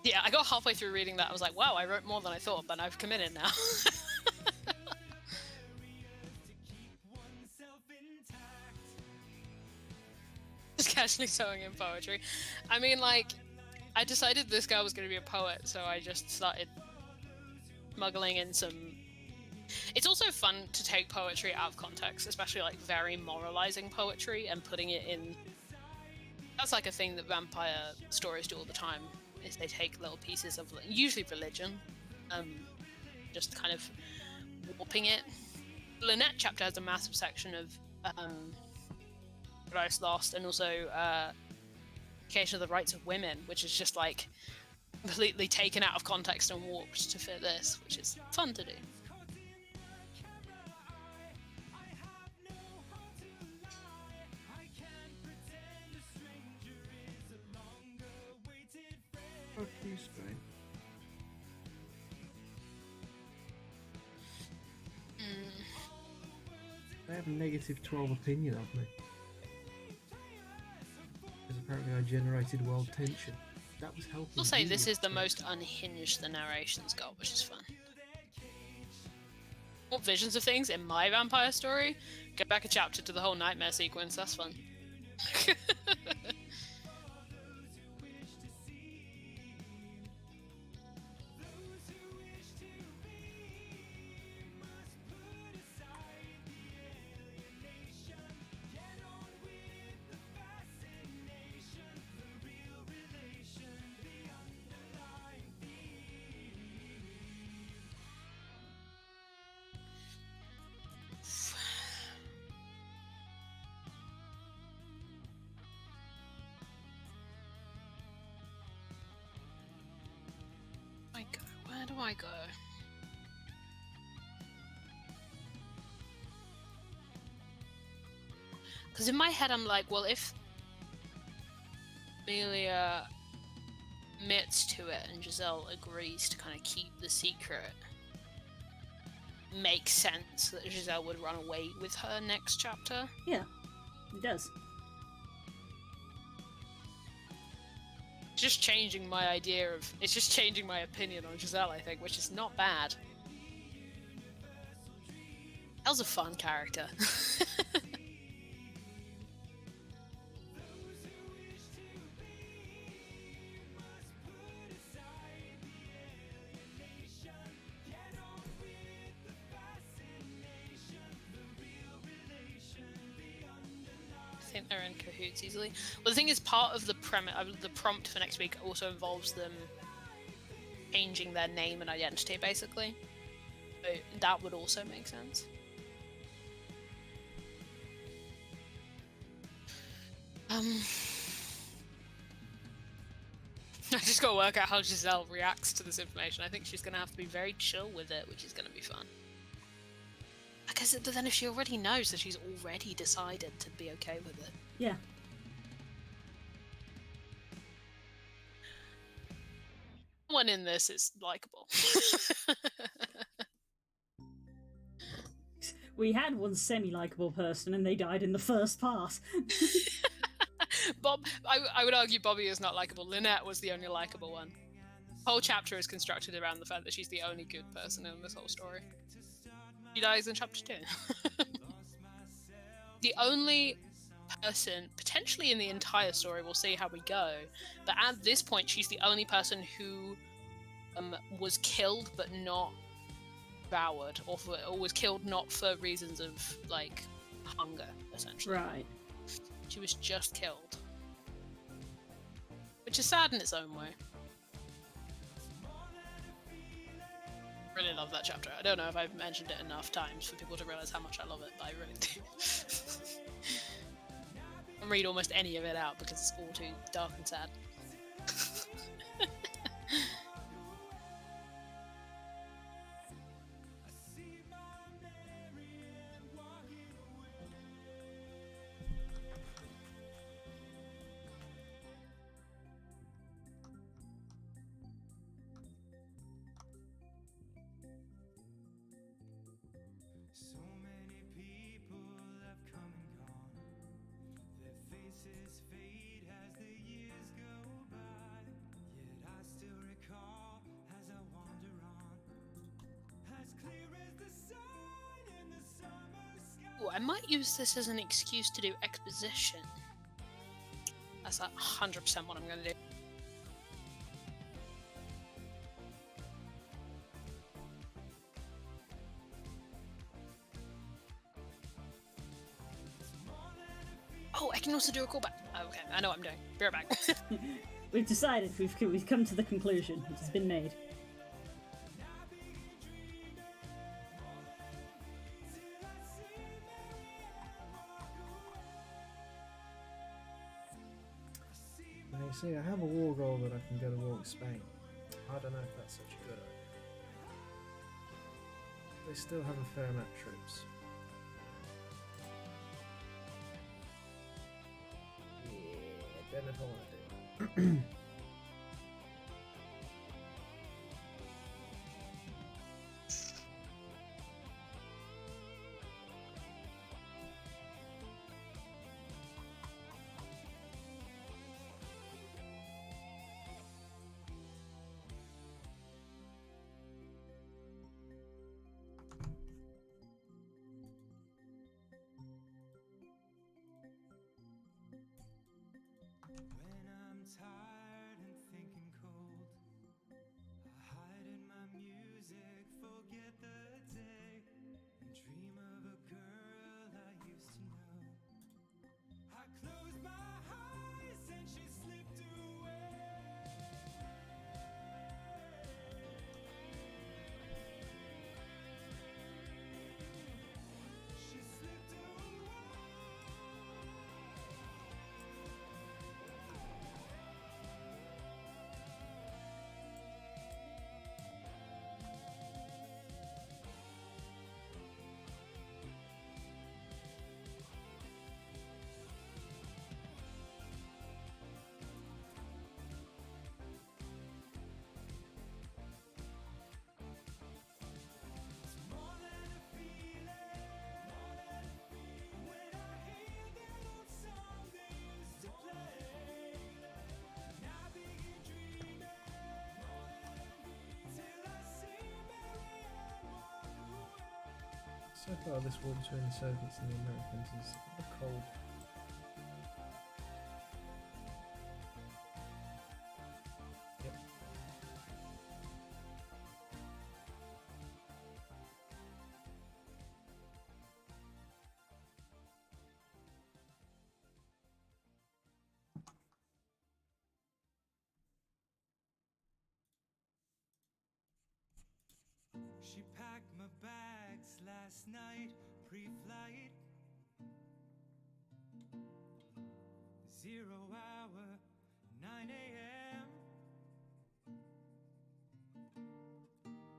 Yeah, I got halfway through reading that. I was like, wow, I wrote more than I thought, but I've committed now. Just casually throwing in poetry. I mean, like, I decided this girl was going to be a poet, so I just started smuggling in some... It's also fun to take poetry out of context, especially, like, very moralizing poetry, and putting it in... That's, like, a thing that vampire stories do all the time. Is they take little pieces of, usually religion, just kind of warping it. The Lynette chapter has a massive section of Paradise Lost, and also Occasion of the Rights of Women, which is just like completely taken out of context and warped to fit this, which is fun to do. Spain. They have a negative 12 opinion of me. Because apparently I generated world tension. That was helping. I'll say you this with is the tension. most unhinged the narration's got, which is fun. More visions of things in my vampire story. Go back a chapter to the whole nightmare sequence. That's fun. Where do I go? Because in my head I'm like, well, if Amelia admits to it and Giselle agrees to kind of keep the secret, makes sense that Giselle would run away with her next chapter. Yeah, it does. Just changing my idea of... It's just changing my opinion on Giselle, I think, which is not bad. Elle's a fun character. I think they're in cahoots easily. Well, the thing is, part of the the prompt for next week also involves them changing their name and identity, basically. So that would also make sense. I just gotta work out how Giselle reacts to this information. I think she's gonna have to be very chill with it, which is gonna be fun. Because but then if she already knows, that she's already decided to be okay with it. Yeah. No one in this is likable. We had one semi-likable person and they died in the first part. Bob, I would argue Bobby is not likable. Lynette was the only likable one. The whole chapter is constructed around the fact that she's the only good person in this whole story. She dies in chapter 2. The only person, potentially in the entire story, we'll see how we go, but at this point she's the only person who was killed but not devoured, or was killed not for reasons of, like, hunger, essentially. Right. She was just killed. Which is sad in its own way. Really love that chapter. I don't know if I've mentioned it enough times for people to realize how much I love it, but I really do. I can read almost any of it out because it's all too dark and sad. So many people have come and gone. Their faces fade as the years go by. Yet I still recall as I wander on, as clear as the sun in the summer sky. Ooh, I might use this as an excuse to do exposition. That's 100% what I'm going to do. Oh, I can also do a callback. Oh, okay, I know what I'm doing. Be right back. We've decided, we've come to the conclusion. It has been made. Now you see, I have a war goal that I can go to war with Spain. I don't know if that's such a good idea. They still have a fair amount of troops. Yeah, don't know if I want to do it. So far, this war between the Soviets and the Americans is a cold. Yep. She packed my bags last night, pre-flight. 0 hour, 9 a.m.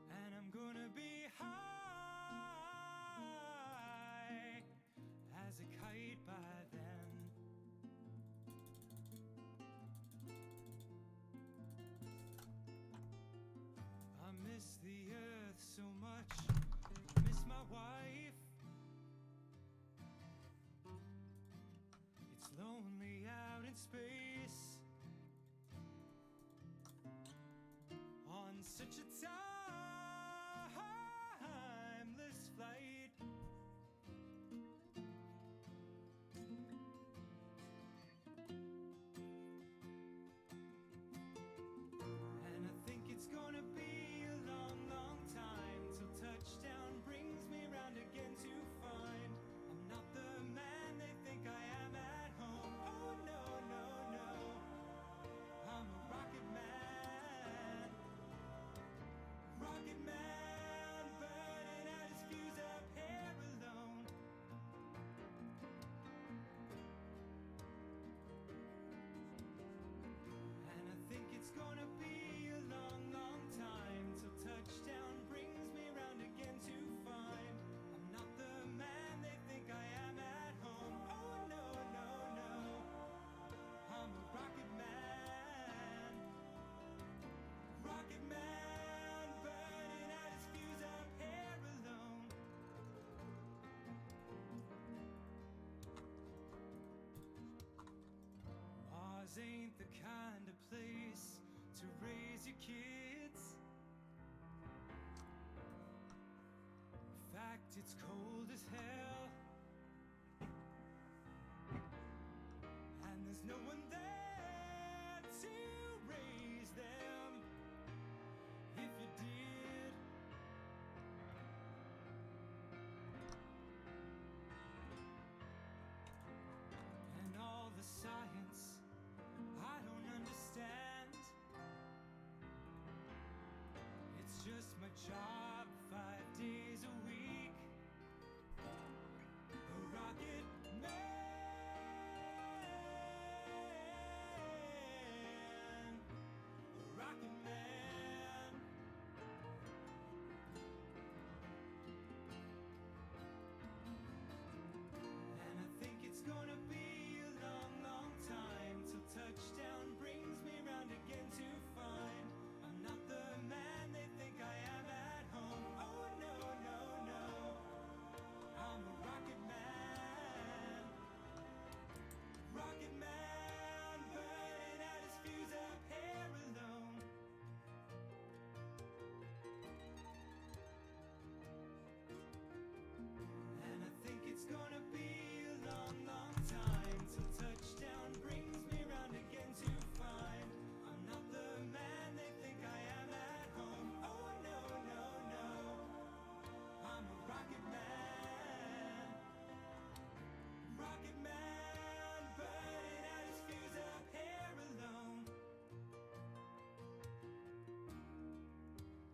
And I'm gonna be high as a kite by then. I miss the earth so much, miss my wife. It's lonely out in space on such a timeless flight. And I think it's gonna be a long, long time till touchdown brings me round again to find I'm not the man they think I am at home. Oh no, no, no, I'm a rocket man. Rocket man, burning out his fuse up here alone. And I think it's gonna be a long, long time till touchdown brings me round again to find I'm not the man they think I am at home. Oh no, no, no, I'm a rocket man. Rocket man, burning out his fuse up here alone. Mars ain't the kind of place to raise your kids. In fact, it's cold as hell. And there's no one there to raise them. If you did, and all the science I don't understand. It's just my job 5 days a week. A rocket man. A rocket man. And I think it's gonna be a long, long time till touchdown brings me round again to find I'm not the man they think I am at home. Oh no, no, no, I'm a rocket man. Rocket man, burning out his fuse up here alone. And I think it's gonna be a long, long time till touchdown brings me round again to find I'm not the man they think I am at home. Oh no, no, no, I'm a rocket man. Rocket man, burning out his fuse up here alone.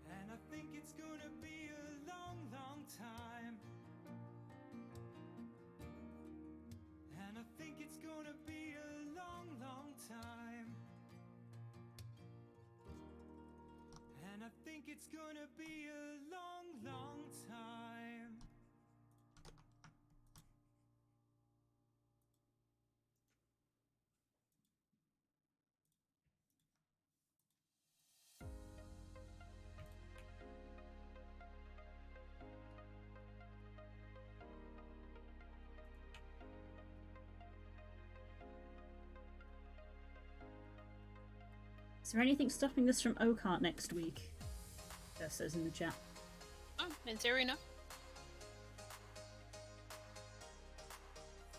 And I think it's gonna be a long, long time. And I think it's gonna be a long, long time. And I think it's gonna be a long, long time. Is there anything stopping us from Oakheart next week? That says in the chat. Oh, in theory, no.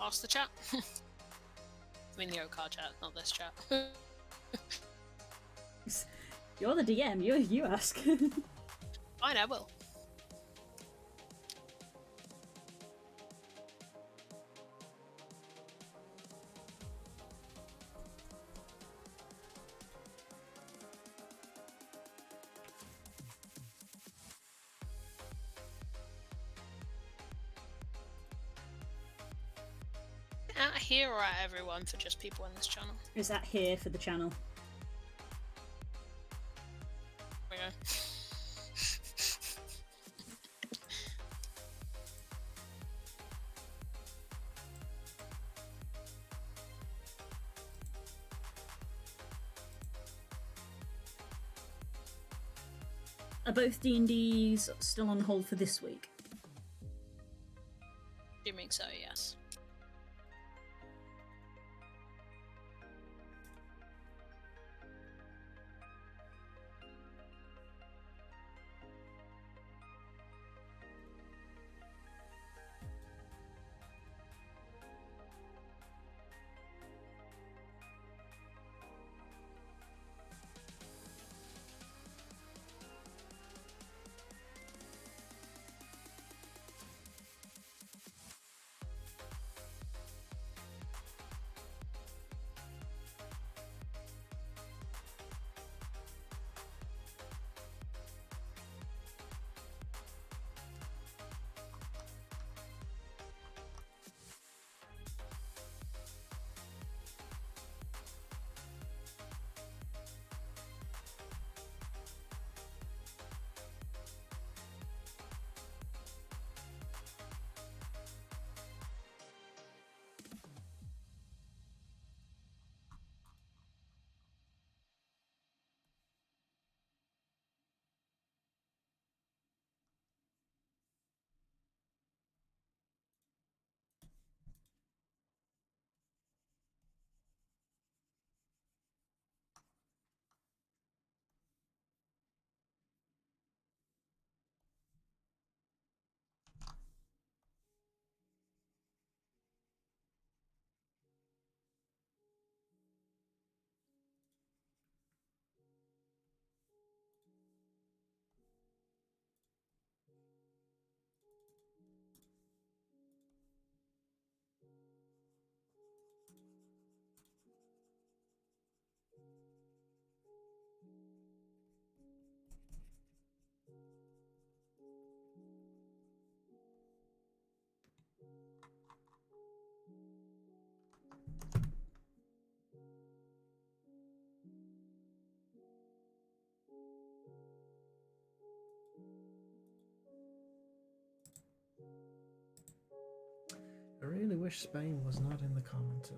Ask the chat. I mean the OCAR chat, not this chat. You're the DM. You ask. Fine, I will. At here or at everyone for just people in this channel? Is that here for the channel? Yeah. Are both D&Ds still on hold for this week? Assuming so, yes. I really wish Spain was not in the common turn.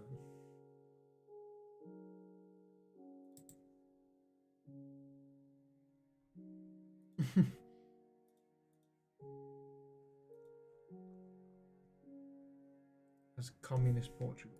As communist Portugal.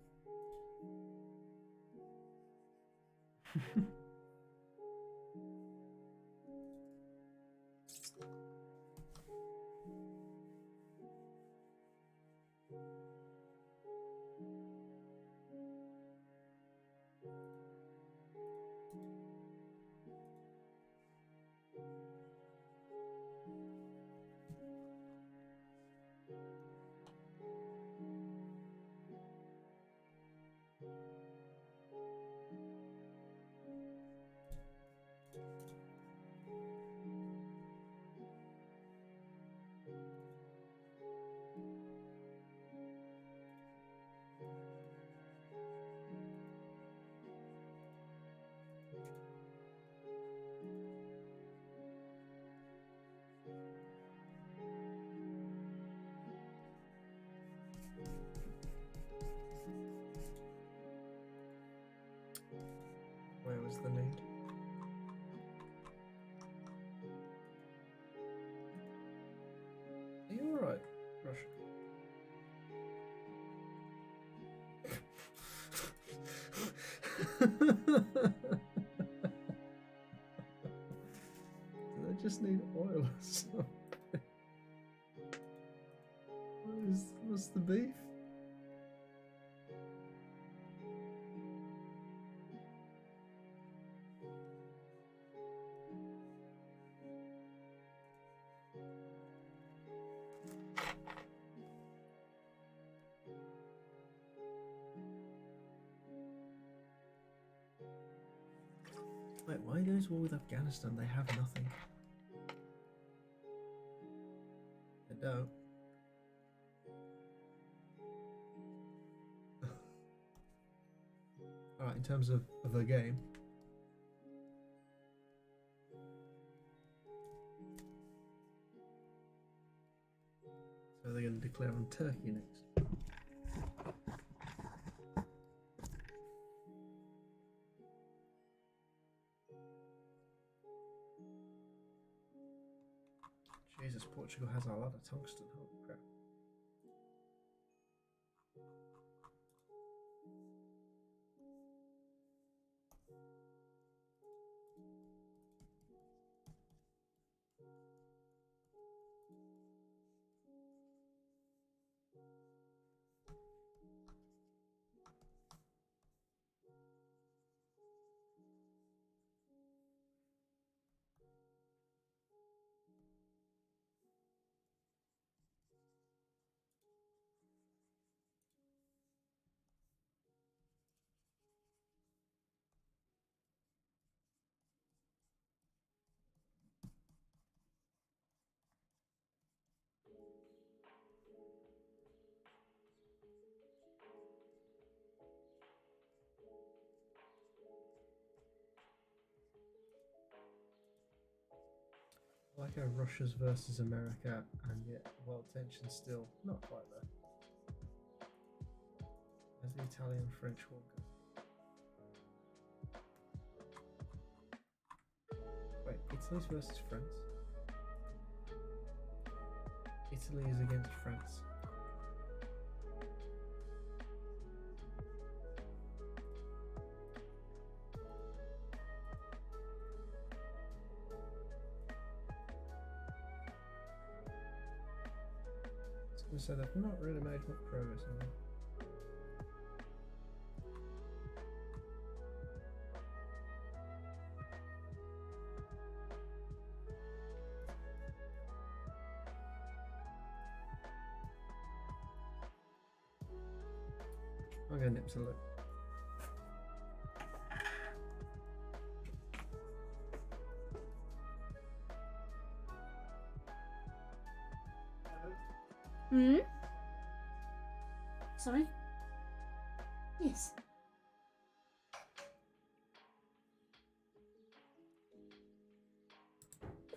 Where was the need? Are you alright, Russia? Do they just need oil or something? What's the beef? Wait, why are those war with Afghanistan? They have nothing. They don't. Alright, in terms of the game. So they're going to declare on Turkey next. Jesus, Portugal has a lot of tungsten. Holy crap. I like how Russia's versus America, and yet world tension still not quite there. As the Italian-French war go. Wait, Italy's versus France? Italy is against France. So they've not really made much progress on that. I'm going to nip to look. Hmm? Sorry? Yes.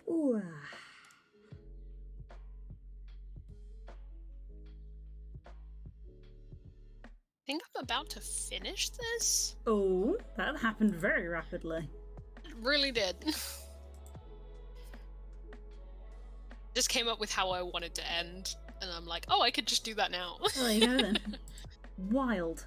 Ooh. I think I'm about to finish this. Oh, that happened very rapidly. It really did. Just came up with how I wanted to end, and I'm like, oh, I could just do that now. Oh, there you go then. Wild.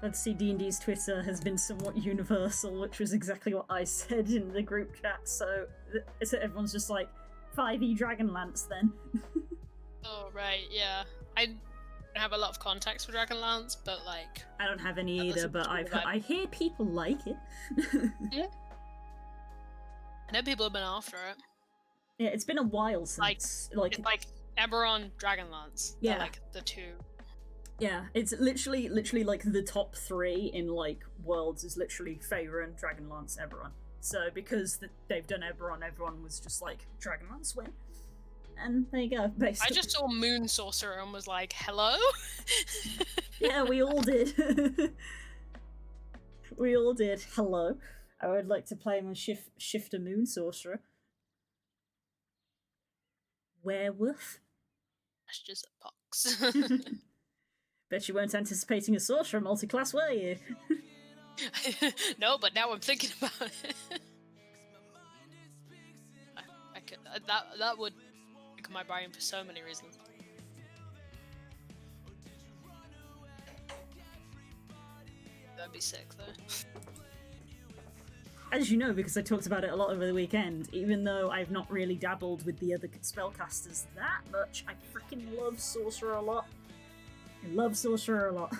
Let's see, D&D's Twitter has been somewhat universal, which was exactly what I said in the group chat, so everyone's just like, 5e Dragonlance then. Oh, right, yeah. I don't have a lot of context for Dragonlance, but like... I don't have any I either, listen but to I hear people like it. Yeah. I know people have been after it. Yeah, it's been a while since, It's like Eberron, Dragonlance. Yeah. They're like the two. Yeah, it's literally like the top 3 in like worlds is literally Faerun, Dragonlance, Eberron. So because they've done Eberron, everyone was just like, Dragonlance win. And there you go, basically. I just saw Moon Sorcerer and was like, hello? Yeah, we all did. We all did. Hello. I would like to play my Shifter Moon Sorcerer. Werewolf? That's just a pox. Bet you weren't anticipating a sorcerer multi-class, were you? No, but now I'm thinking about it. That would pick my brain for so many reasons. That'd be sick though. As you know, because I talked about it a lot over the weekend, even though I've not really dabbled with the other spellcasters that much, I freaking love Sorcerer a lot. I love Sorcerer a lot.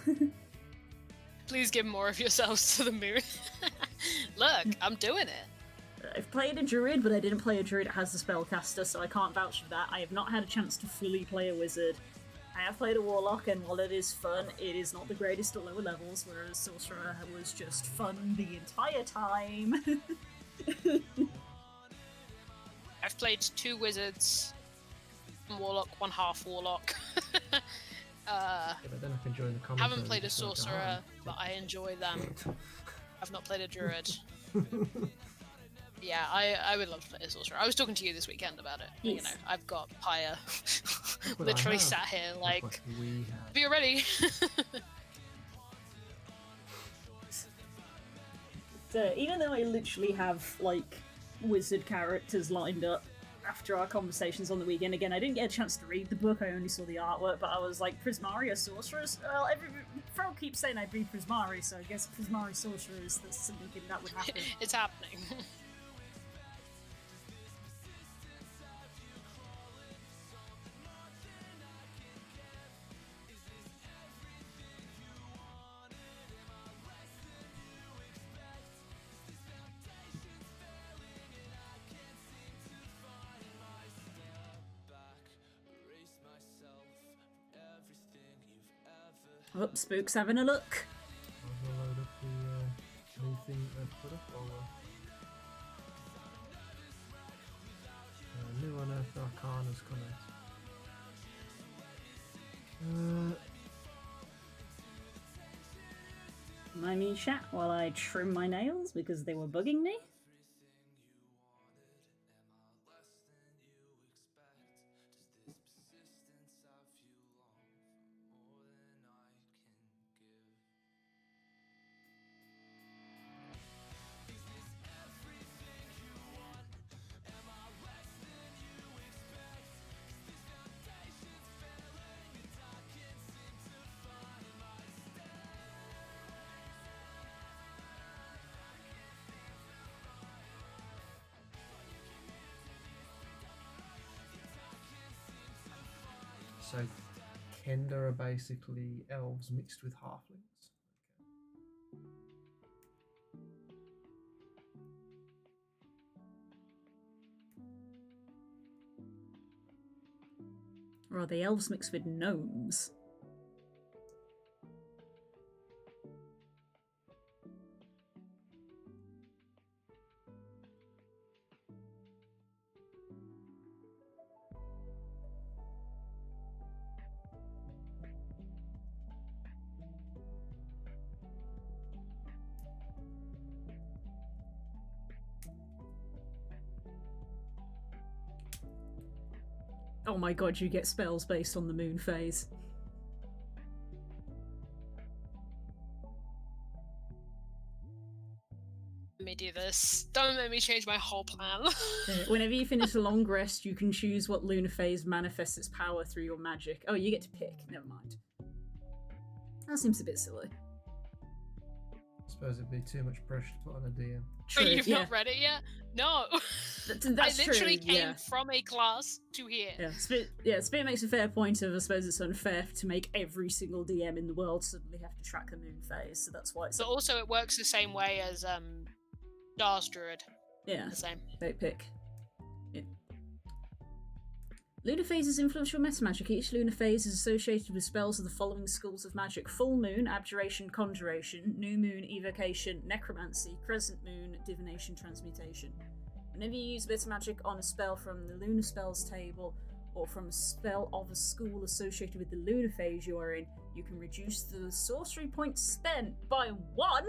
Please give more of yourselves to the moon. Look, I'm doing it. I've played a druid, but I didn't play a druid that has the spellcaster, so I can't vouch for that. I have not had a chance to fully play a wizard. I have played a warlock, and while it is fun, it is not the greatest at lower levels, whereas sorcerer was just fun the entire time. I've played 2 wizards, 1 warlock, 1 half warlock. Yeah, but then I can join the commentary. Haven't played a just like, sorcerer, but I enjoy them. I've not played a druid. Yeah, I would love to play a sorcerer. I was talking to you this weekend about it. Yes. You know, I've got Pyre. Look what I Literally have. sat here Look like, what we have. be ready. So even though I literally have like wizard characters lined up after our conversations on the weekend, again I didn't get a chance to read the book, I only saw the artwork, but I was like, Prismari are sorcerers? Well, Fro keeps saying I'd be Prismari, so I guess Prismari sorcerers, that's something that would happen. It's happening. Oh, Spook's having a look. I'll load up the new thing I've put up. New Unearthed Arcana's coming. Mind me chat while I trim my nails because they were bugging me. So, Kenda are basically elves mixed with halflings. Or are they elves mixed with gnomes? Oh my god, you get spells based on the moon phase. Let me do this. Don't make me change my whole plan. Whenever you finish a long rest, you can choose what lunar phase manifests its power through your magic. Oh, you get to pick. Never mind. That seems a bit silly. I suppose it'd be too much pressure to put on a DM. True, You've yeah. not read it yet? No. That's I literally true, came yeah. from a class to here. Yeah, Spit makes a fair point of, I suppose it's unfair to make every single DM in the world suddenly have to track the moon phase, so that's why it's... But also it works the same way as Dar's Druid. Yeah, The same. they pick. Yeah. Lunar phases influence your meta magic. Each lunar phase is associated with spells of the following schools of magic: full moon, abjuration, conjuration; new moon, evocation, necromancy; crescent moon, divination, transmutation. Whenever you use meta magic on a spell from the lunar spells table or from a spell of a school associated with the lunar phase you are in, you can reduce the sorcery points spent by 1.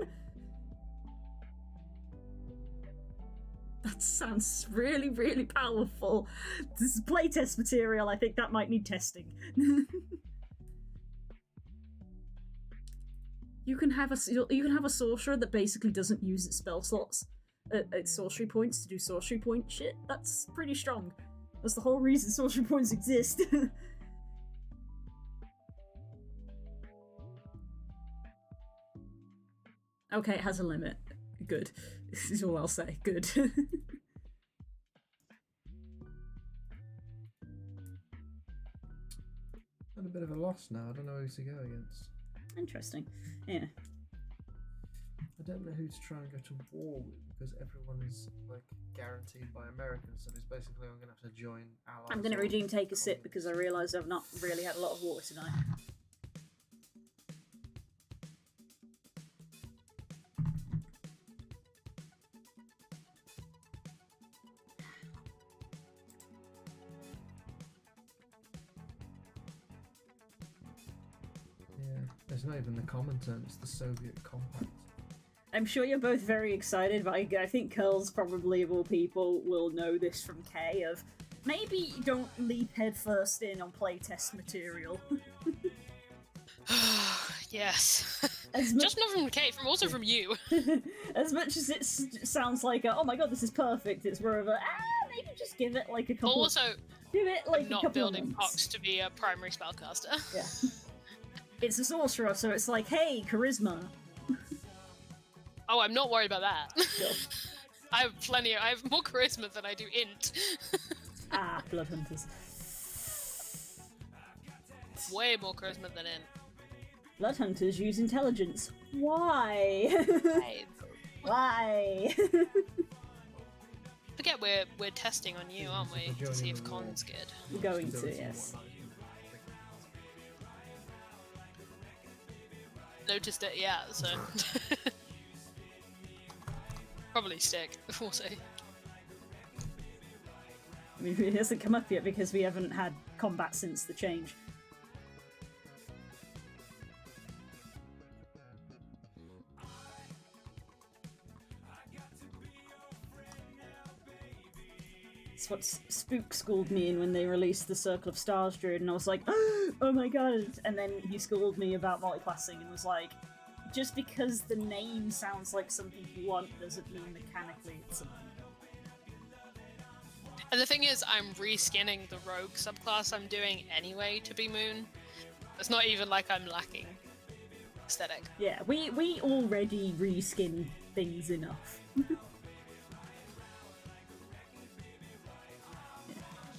That sounds really, really powerful. This is playtest material. I think that might need testing. You can have a sorcerer that basically doesn't use its spell slots, its sorcery points to do sorcery point shit. That's pretty strong. That's the whole reason sorcery points exist. Okay, it has a limit. Good. This is all I'll say. Good. Had a bit of a loss now. I don't know who to go against. Interesting. Yeah. I don't know who to try and go to war with because everyone is like guaranteed by Americans. So it's basically I'm gonna have to join allies. I'm gonna or redeem take a sip because I communists. realise I've not really had a lot of water tonight. Yeah, there's not even the common term. It's the Soviet compact. I'm sure you're both very excited, but I think Curls probably, of all people, will know this from Kay of maybe don't leap headfirst in on playtest material. Yes. As much- Just not from Kate, also from you. As much as it sounds like, oh my god, this is perfect, it's more of a, maybe just give it like a couple Also, give it like a not couple building of months. Pox to be a primary spellcaster. Yeah. It's a sorcerer, so it's like, hey, charisma. Oh, I'm not worried about that. Sure. I have more charisma than I do int. Blood hunters. Way more charisma than int. Blood hunters use intelligence. Why? Why? Forget we're testing on you, aren't we? To see if Con's good. We're going to, Ability and yes. whatnot. Noticed it, yeah, so. Probably stick, we'll see. I mean, it hasn't come up yet because we haven't had combat since the change. It's what Spook schooled me in when they released the Circle of Stars Druid, and I was like, oh my god! And then he schooled me about multiclassing and was like, just because the name sounds like something you want doesn't mean mechanically it's something. And the thing is, I'm reskinning the rogue subclass I'm doing anyway to be Moon. It's not even like I'm lacking aesthetic. Yeah, we already reskin things enough.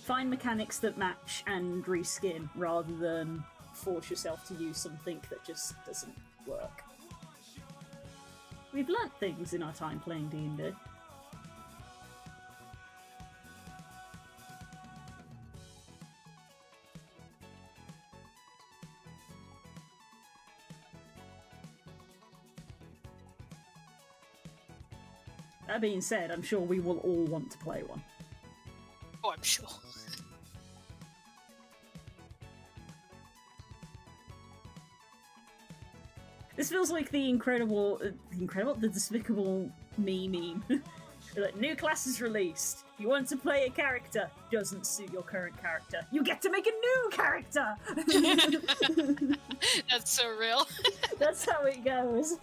Find mechanics that match and reskin rather than force yourself to use something that just doesn't work. We've learnt things in our time playing D&D. That being said, I'm sure we will all want to play one. Oh, I'm sure. This feels like the the despicable meme. Like, new class is released. You want to play a character, doesn't suit your current character. You get to make a new character! That's so real. That's how it goes.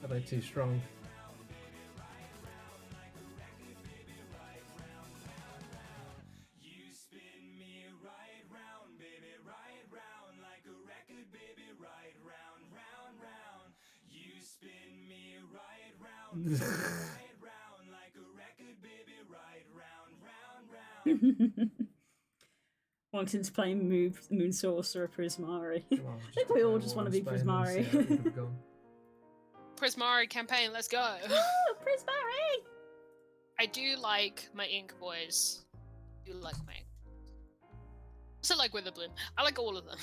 Are they too strong? You spin me right round, baby, right round like a record, baby, right round, round, round. You spin me right round, right round like a record, baby, right round, round, round. Wanting to play Moon Sorcerer Prismari. Come on, I think we all just want to be Prismari. Prismari campaign, let's go. Oh, Prismari! I do like my Ink Boys. I do like my Ink. Also like Witherbloom. I like all of them.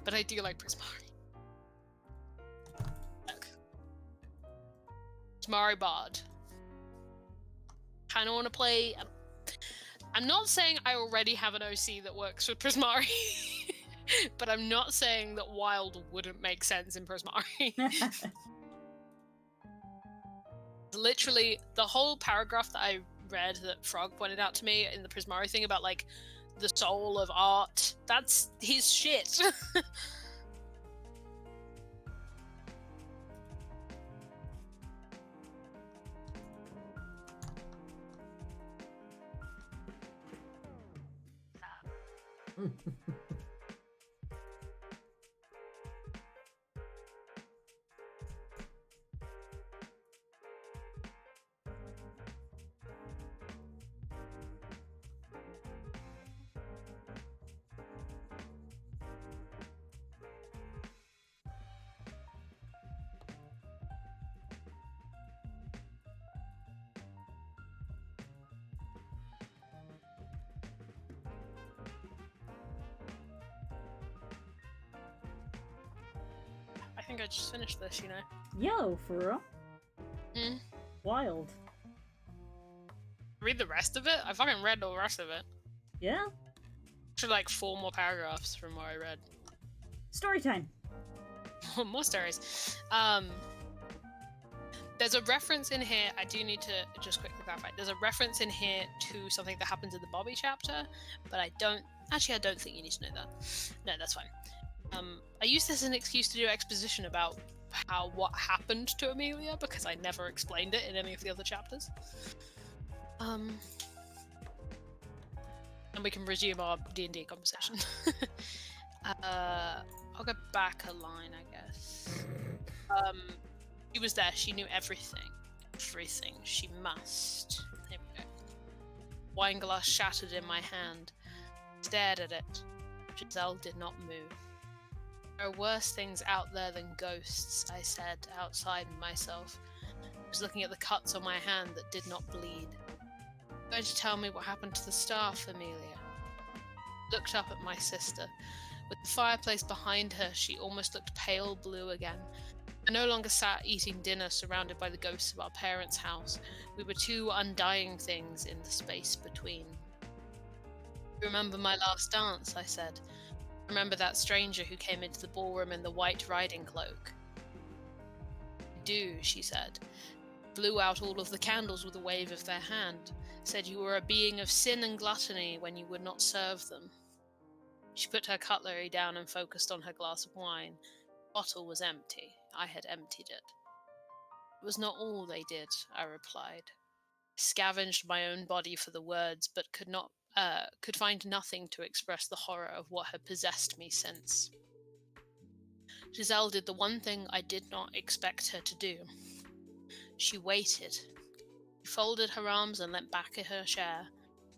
But I do like Prismari. Look. Prismari Bard. kind of want to play. I'm not saying I already have an OC that works with Prismari, but I'm not saying that Wild wouldn't make sense in Prismari. Literally, the whole paragraph that I read that Frog pointed out to me in the Prismari thing about like the soul of art, that's his shit. I think I just finished this, you know. Yo, for real? Hmm. Wild. Read the rest of it? I fucking read the rest of it. Yeah? Actually, like 4 more paragraphs from what I read. Story time. More stories. There's a reference in here, I do need to just quickly clarify. There's a reference in here to something that happens in the Bobby chapter, but I don't think you need to know that. No, that's fine. I used this as an excuse to do exposition about what happened to Amelia, because I never explained it in any of the other chapters. And we can resume our D&D conversation. I'll go back a line, I guess. She was there, she knew everything. Everything. She must. There we go. Wine glass shattered in my hand. Stared at it. Giselle did not move. There are worse things out there than ghosts, I said, outside myself. I was looking at the cuts on my hand that did not bleed. You're going to tell me what happened to the staff, Amelia? I looked up at my sister. With the fireplace behind her, she almost looked pale blue again. I no longer sat eating dinner surrounded by the ghosts of our parents' house. We were two undying things in the space between. Remember my last dance, I said. Remember that stranger who came into the ballroom in the white riding cloak? I do, she said. Blew out all of the candles with a wave of their hand. Said you were a being of sin and gluttony when you would not serve them. She put her cutlery down and focused on her glass of wine. The bottle was empty. I had emptied it. It was not all they did, I replied. I scavenged my own body for the words, but could find nothing to express the horror of what had possessed me since. Giselle did the one thing I did not expect her to do. She waited. She folded her arms and leant back in her chair.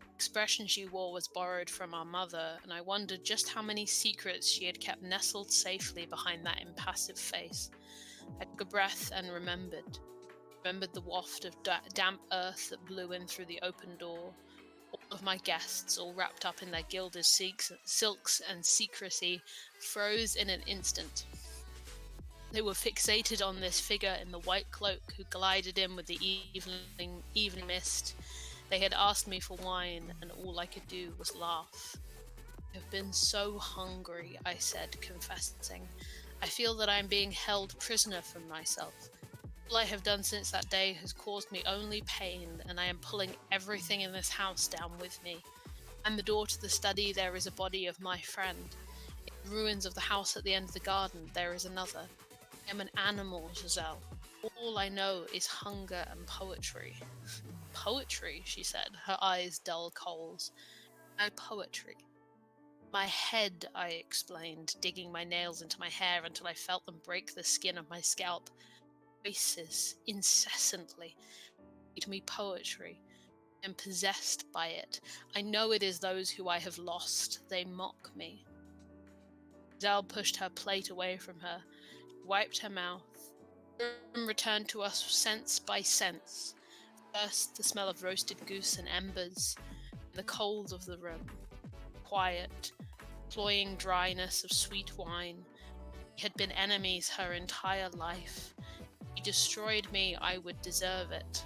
The expression she wore was borrowed from our mother, and I wondered just how many secrets she had kept nestled safely behind that impassive face. I took a breath and remembered the waft of damp earth that blew in through the open door. All of my guests, all wrapped up in their gilded silks and secrecy, froze in an instant. They were fixated on this figure in the white cloak who glided in with the evening mist. They had asked me for wine, and all I could do was laugh. I've been so hungry, I said, confessing. I feel that I am being held prisoner from myself. All I have done since that day has caused me only pain, and I am pulling everything in this house down with me. And the door to the study, there is a body of my friend. In the ruins of the house at the end of the garden, there is another. I am an animal, Giselle. All I know is hunger and poetry. Poetry, she said, her eyes dull coals. No poetry. My head, I explained, digging my nails into my hair until I felt them break the skin of my scalp. Voices, incessantly, read me poetry. I am possessed by it. I know it is those who I have lost. They mock me. Giselle pushed her plate away from her, wiped her mouth. The room returned to us sense by sense. First, the smell of roasted goose and embers, and the cold of the room. Quiet, cloying dryness of sweet wine. We had been enemies her entire life. If he destroyed me, I would deserve it.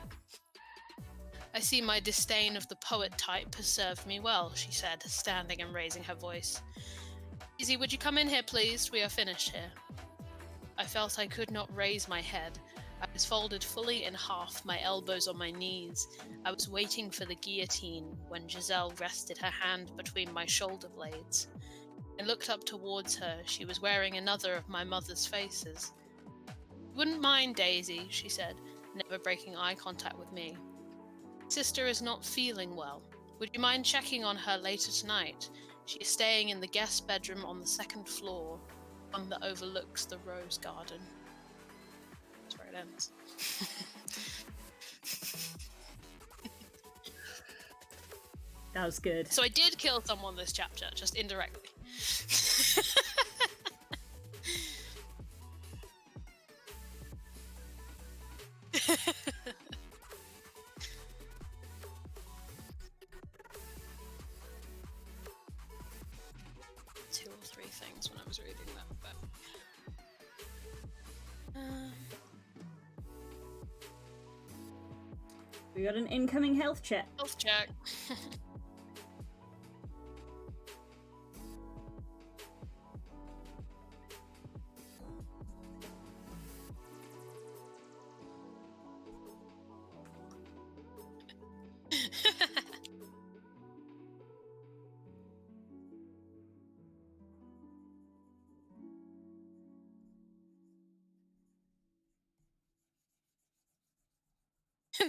I see my disdain of the poet type has served me well, she said, standing and raising her voice. Daisy, would you come in here, please? We are finished here. I felt I could not raise my head. I was folded fully in half, my elbows on my knees. I was waiting for the guillotine when Giselle rested her hand between my shoulder blades. I looked up towards her. She was wearing another of my mother's faces. You wouldn't mind, Daisy, she said, never breaking eye contact with me. Sister is not feeling well. Would you mind checking on her later tonight? She is staying in the guest bedroom on the second floor, one that overlooks the rose garden. That's where it ends. That was good. So I did kill someone this chapter, just indirectly. 2 or 3 things when I was reading that, but... We got an incoming health check. Health check.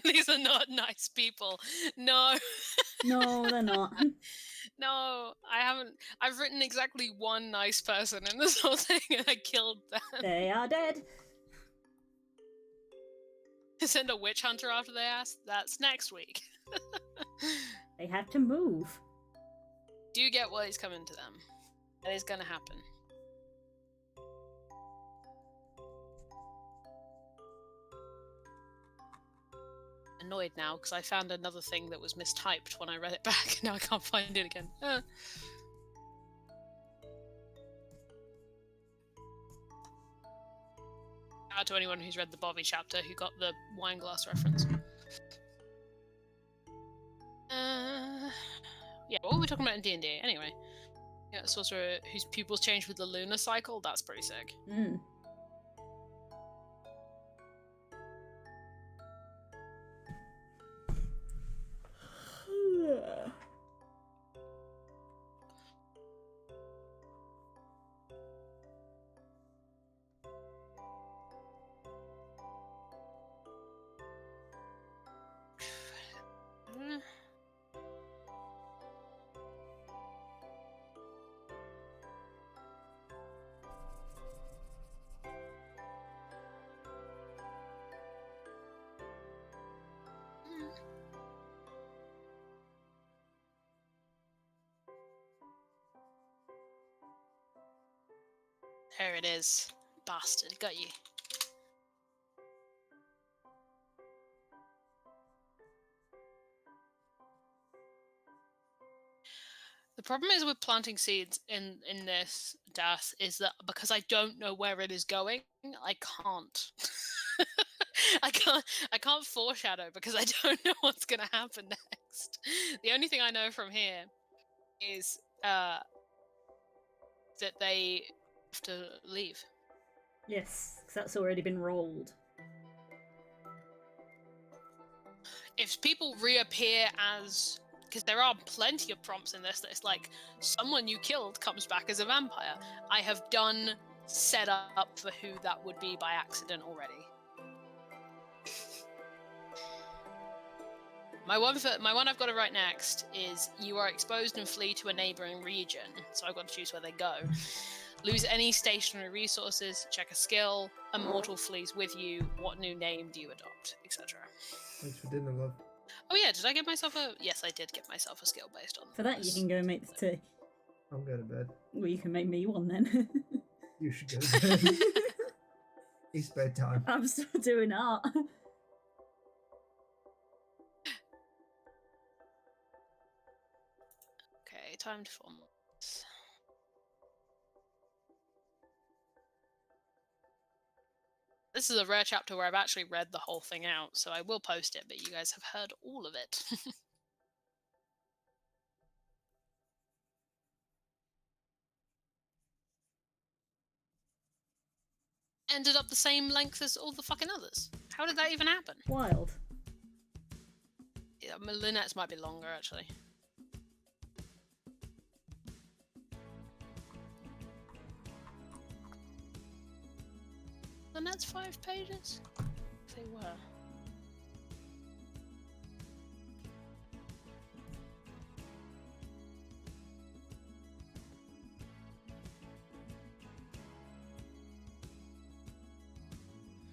These are not nice people. No. No, they're not. No, I haven't. I've written exactly one nice person in this whole thing and I killed them. They are dead. Send a witch hunter after they ask? That's next week. They have to move. Do you get what is coming to them? That is gonna happen. Annoyed now because I found another thing that was mistyped when I read it back. Now I can't find it again. Out to anyone who's read the Bobby chapter who got the wine glass reference. Yeah, what were we talking about in D&D? Anyway. Yeah, sorcerer whose pupils change with the lunar cycle. That's pretty sick. Mm. There it is. Bastard, got you. The problem is with planting seeds in this death is that because I don't know where it is going, I can't. I can't foreshadow because I don't know what's gonna happen next. The only thing I know from here is that they have to leave. Yes, 'cause that's already been rolled. If people reappear as... Because there are plenty of prompts in this that it's like, someone you killed comes back as a vampire. I have done set up for who that would be by accident already. My one I've got to write next is you are exposed and flee to a neighbouring region. So I've got to choose where they go. Lose any stationary resources, check a skill, a mortal flees with you, what new name do you adopt, etc. Thanks for dinner, love. Oh yeah, did I get myself a... Yes, I did get myself a skill based on For that, you this. can go and make the tea. I'm going to bed. Well, you can make me one then. You should go to bed. It's bedtime. I'm still doing art. Okay, time to form this. This is a rare chapter where I've actually read the whole thing out, so I will post it, but you guys have heard all of it. Ended up the same length as all the fucking others. How did that even happen? Wild. Yeah, Lynette's might be longer, actually. Lynette's 5 pages? If they were.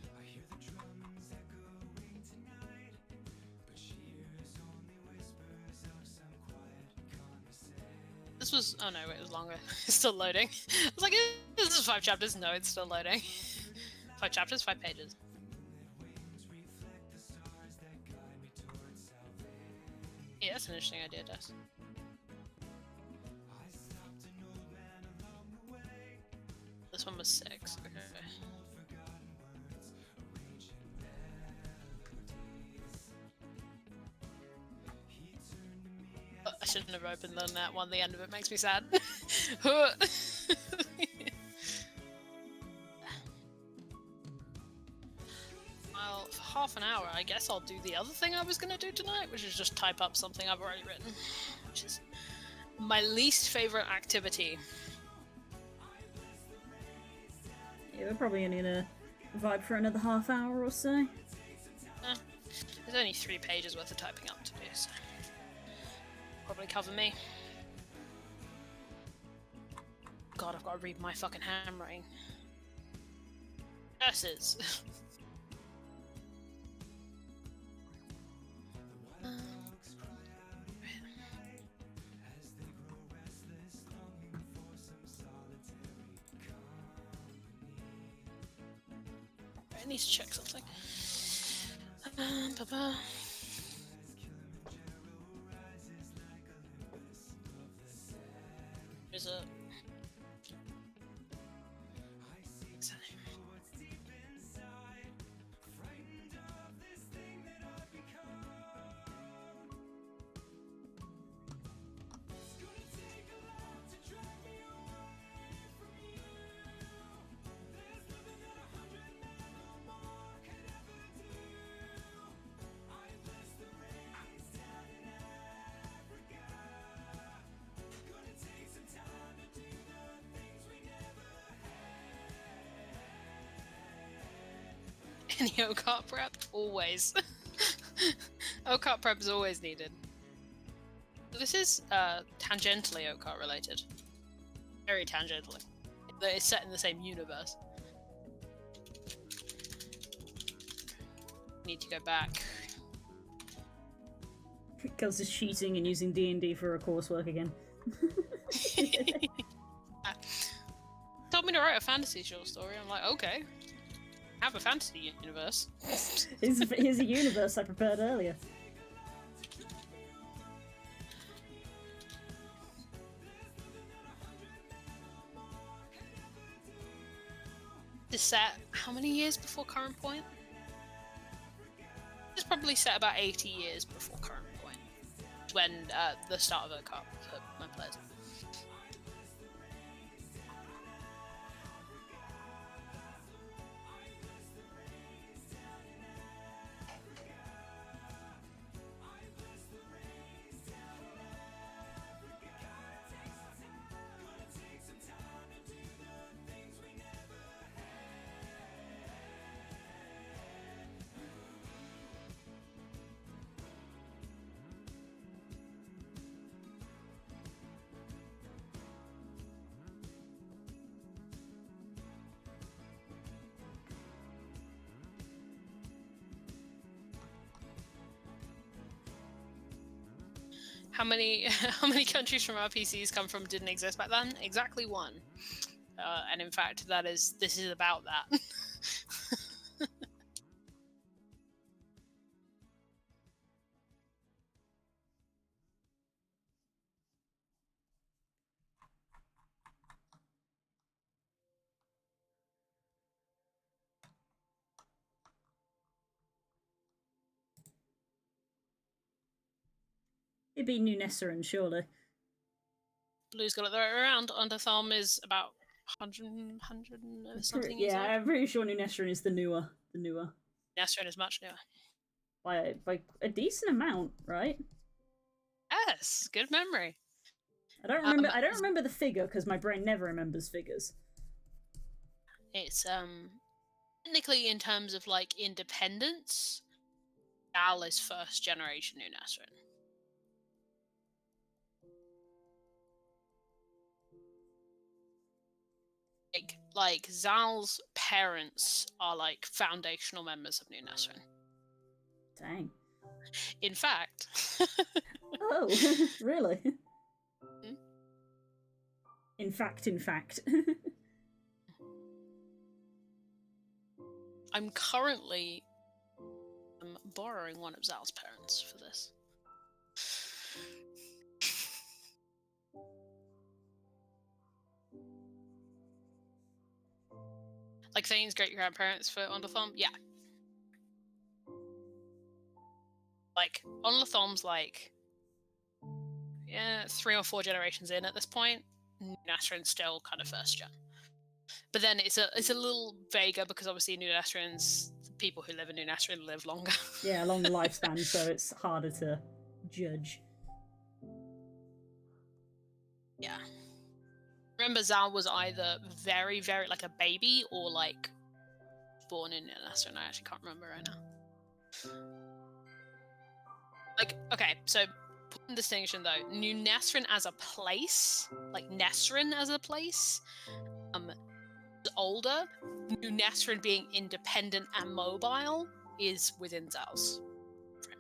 I hear the drums echoing tonight, but she hears only whispers of some quiet conversation. This was. Oh no, wait, it was longer. It's still loading. I was like, this is 5 chapters. No, it's still loading. 5 chapters, 5 pages. Reflect the stars that guide me towards salvation. Yeah, that's an interesting idea, Des. I stopped an old man along the way, This one was 6. Okay. forgotten words, arranging melodies. He turned to me Oh, I shouldn't have opened that one. The end of it makes me sad. Well, for half an hour, I guess I'll do the other thing I was going to do tonight, which is just type up something I've already written, which is my least favorite activity. Yeah, we're probably only gonna vibe for another half hour or so. There's only 3 pages worth of typing up to do, so probably cover me. God, I've got to read my fucking handwriting. Curses. I need to check something. Ba-ba. There's a. Any OCART prep? Always. OCART prep is always needed. This is tangentially OCART related. Very tangentially. It's set in the same universe. Need to go back. Kels is cheating and using D&D for her coursework again. Told me to write a fantasy short story. I'm like, okay. Have a fantasy universe. Here's a universe I prepared earlier. This set how many years before current point? It's probably set about 80 years before current point. When the start of OCART for my players. How many countries from RPCs come from didn't exist back then? Exactly 1. And in fact, this is about that. It'd be New Nesserin, surely. Blue's got it the right way around. Underthumb is about 100 and something years Yeah, old. I'm pretty sure New Nesserin is the newer. Nesrin is much newer. By a decent amount, right? Yes, good memory. I don't remember the figure because my brain never remembers figures. It's technically in terms of like independence, Al is first generation New Nesrin. Like Zal's parents are like foundational members of New Nesrin. Dang. In fact, Oh, really? Hmm? In fact. I'm currently borrowing one of Zal's parents for this. Like Thane's great grandparents for Onderthumb? Yeah. Like, Onderthumb's like, 3 or 4 generations in at this point. Nasrin's still kind of first gen. But then it's a little vaguer because obviously New Nasrin's people who live in New Nasrin live longer. Yeah, long lifespan, so it's harder to judge. Yeah. Remember, Zal was either very, very like a baby or like born in New Nasrin. I actually can't remember right now. Like, okay, so important distinction though. New Nasrin as a place, like Nesrin as a place, is older. New Nasrin being independent and mobile is within Zal's frame.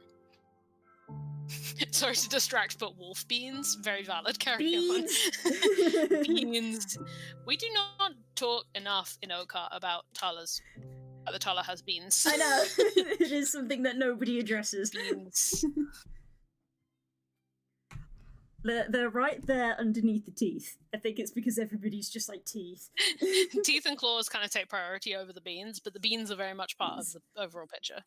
Sorry to distract, but wolf beans, very valid. Carry Beans! on. Beans. We do not talk enough in Okar about Tala's. The Tala has beans. I know. It is something that nobody addresses. Beans. They're right there underneath the teeth. I think it's because everybody's just like teeth. Teeth and claws kind of take priority over the beans, but the beans are very much part of the overall picture.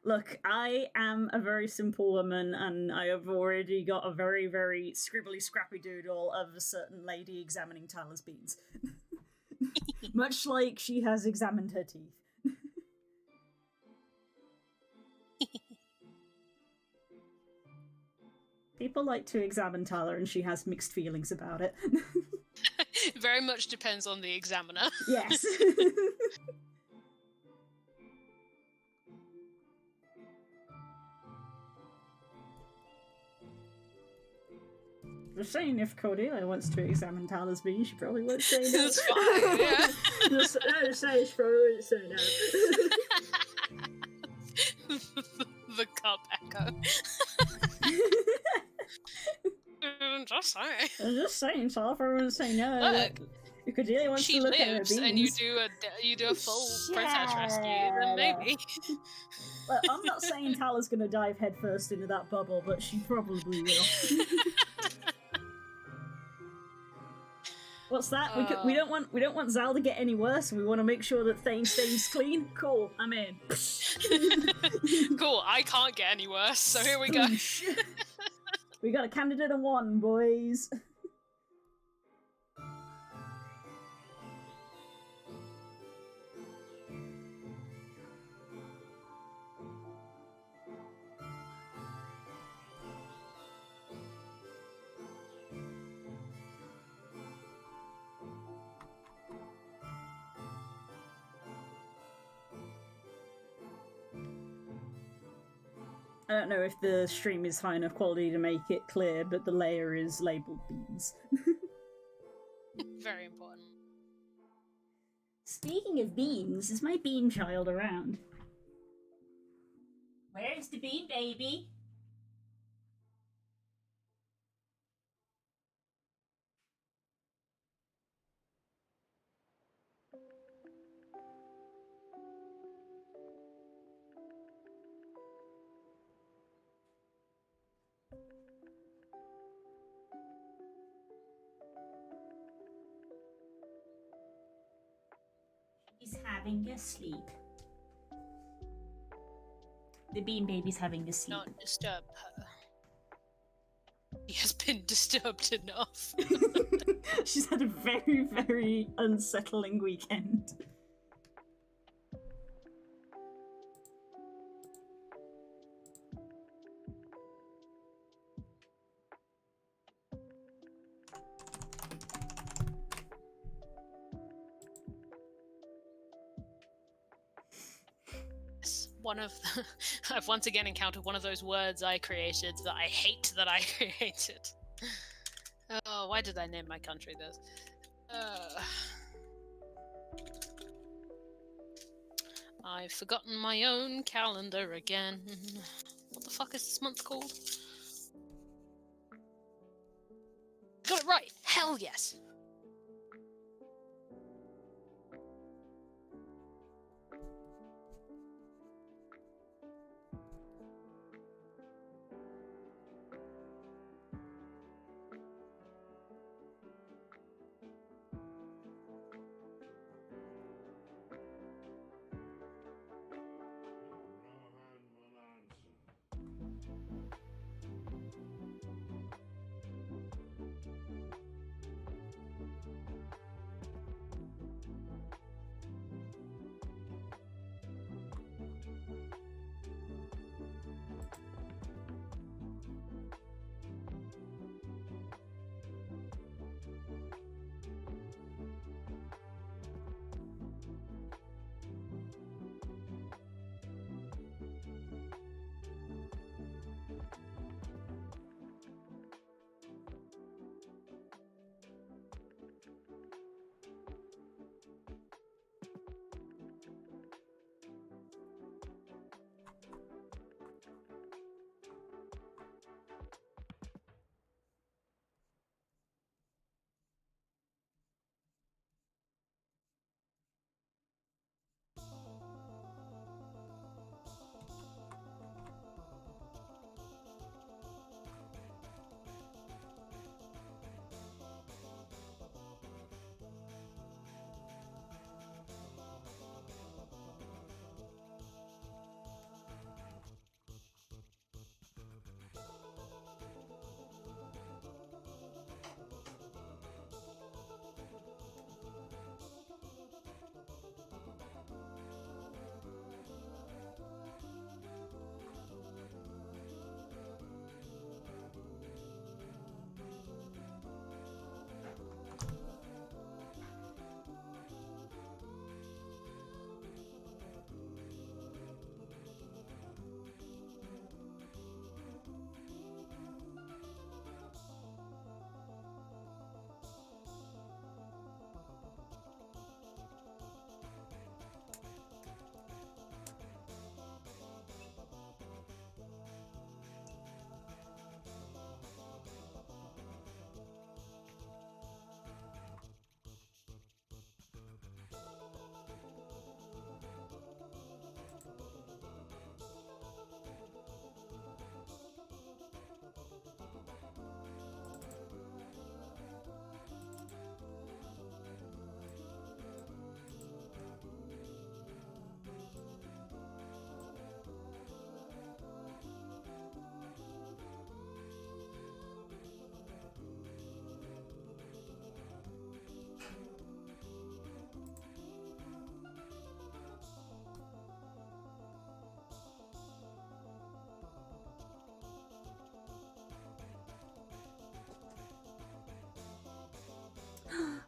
Look, I am a very simple woman, and I have already got a very, very scribbly, scrappy doodle of a certain lady examining Tala's beans. Much like she has examined her teeth. People like to examine Tala, and she has mixed feelings about it. Very much depends on the examiner. Yes. Just saying, if Cordelia wants to examine Tala's beans, she probably won't say no. That's fine, yeah. Just say she probably won't say no. The cup echo. Just saying. I'm just saying, Tala probably won't say no. Look, if Cordelia wants she to look at her lives, beans, and you do a full princess rescue, then maybe. Look, I'm not saying Tala's gonna dive headfirst into that bubble, but she probably will. What's that? We don't want Zal to get any worse. We want to make sure that Thane stays clean. Cool, I'm in. Cool. I can't get any worse, so here we go. We got a candidate and one, boys. I don't know if the stream is high enough quality to make it clear, but the layer is labelled beans. Very important. Speaking of beans, is my bean child around? Where's the bean baby? She's having a sleep. The bean baby's having a sleep. Not disturb her. He has been disturbed enough. She's had a very, very unsettling weekend. One of I've once again encountered one of those words I created that I hate that I created. Oh, why did I name my country this? I've forgotten my own calendar again. What the fuck is this month called? Got it right! Hell yes!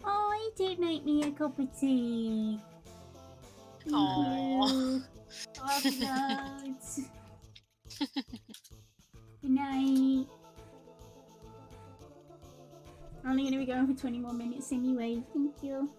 Oh, you did make me a cup of tea. Thank Aww. you. I love you loads. Good night. I'm only going to be going for 20 more minutes anyway. Thank you.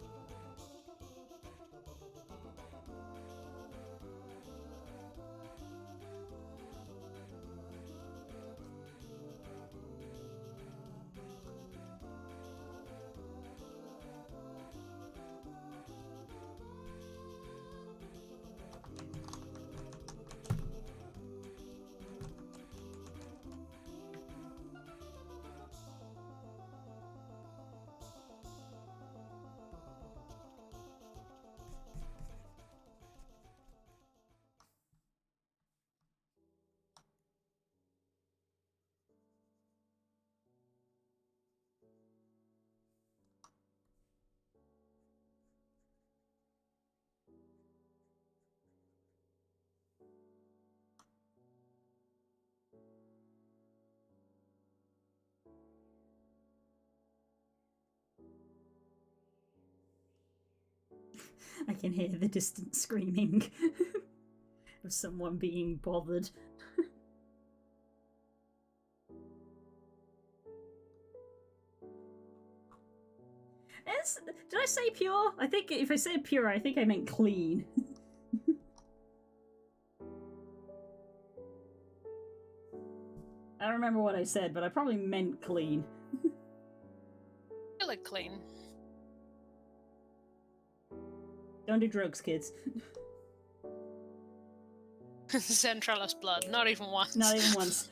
I can hear the distant screaming of someone being bothered. Did I say pure? I think if I said pure, I think I meant clean. I don't remember what I said, but I probably meant clean. I like clean. Don't do drugs, kids. Centralis blood, not even once. Not even once.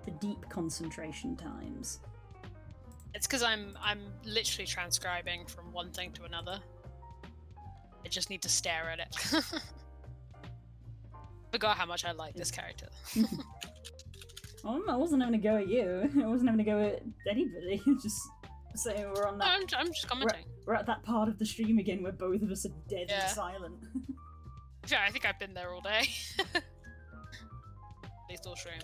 The deep concentration times. It's because I'm literally transcribing from one thing to another. I just need to stare at it. Forgot how much I like this character. I wasn't having a go at you. I wasn't having a go at anybody. Just saying we're on No, that. I'm just commenting. We're at that part of the stream again where both of us are dead Yeah. and silent. Yeah, I think I've been there all day. At least all stream.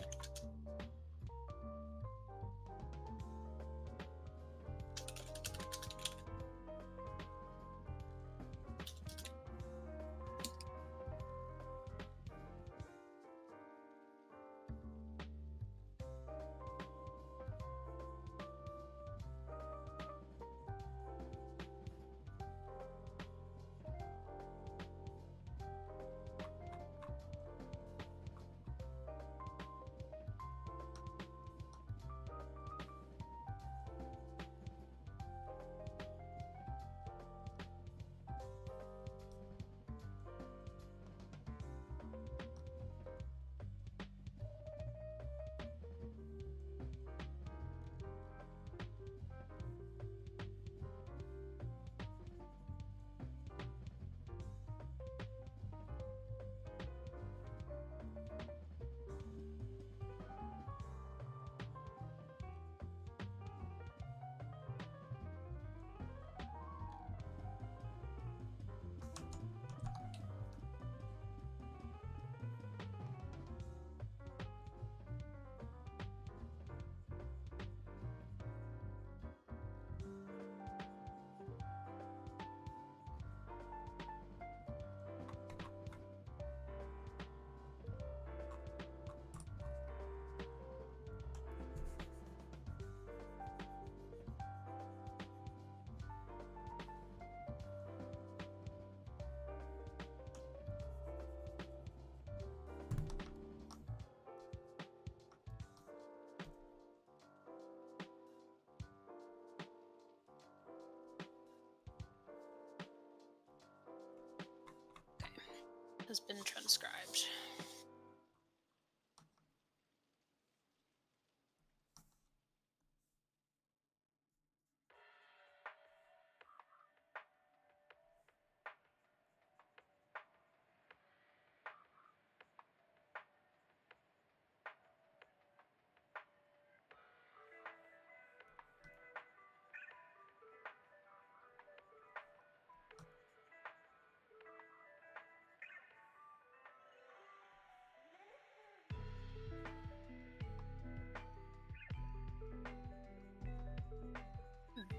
Has been transcribed.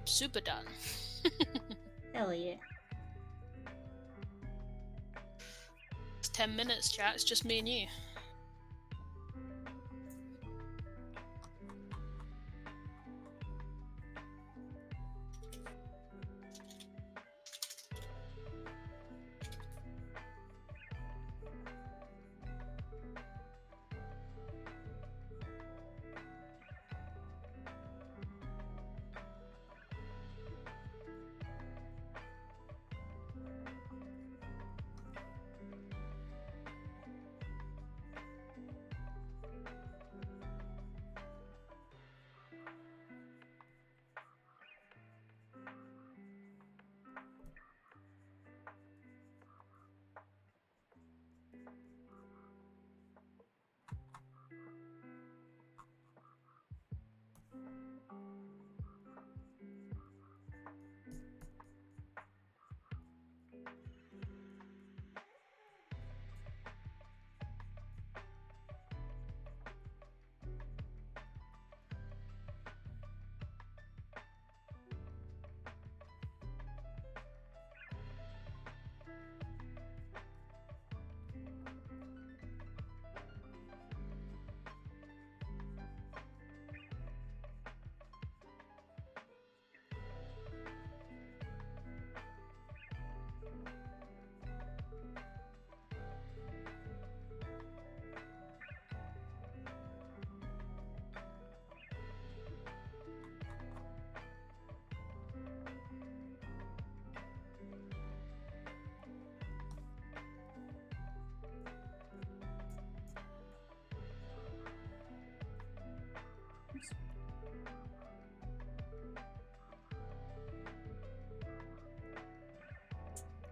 super done. Hell yeah. It's 10 minutes, chat. It's just me and you.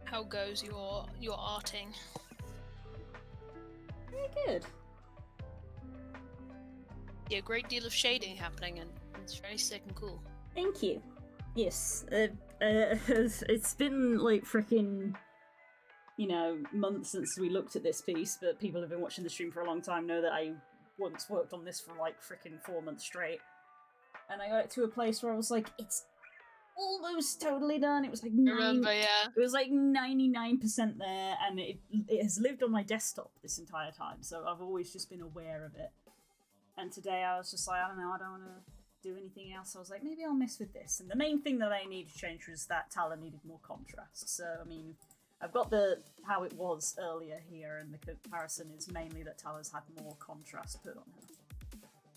How goes your arting? Very good. Yeah, a great deal of shading happening, and it's very sick and cool. Thank you. Yes, it's been like freaking, months since we looked at this piece, but people who've been watching the stream for a long time know that I once worked on this for like freaking 4 months straight. And I got it to a place where I was like, it's almost totally done. It was like It was like 99% there, and it has lived on my desktop this entire time, so I've always just been aware of it. And today I was just like, I don't know, I don't want to do anything else. I was like, maybe I'll mess with this. And the main thing that I needed to change was that Tala needed more contrast. So, I mean, I've got how it was earlier here, and the comparison is mainly that Tala's had more contrast put on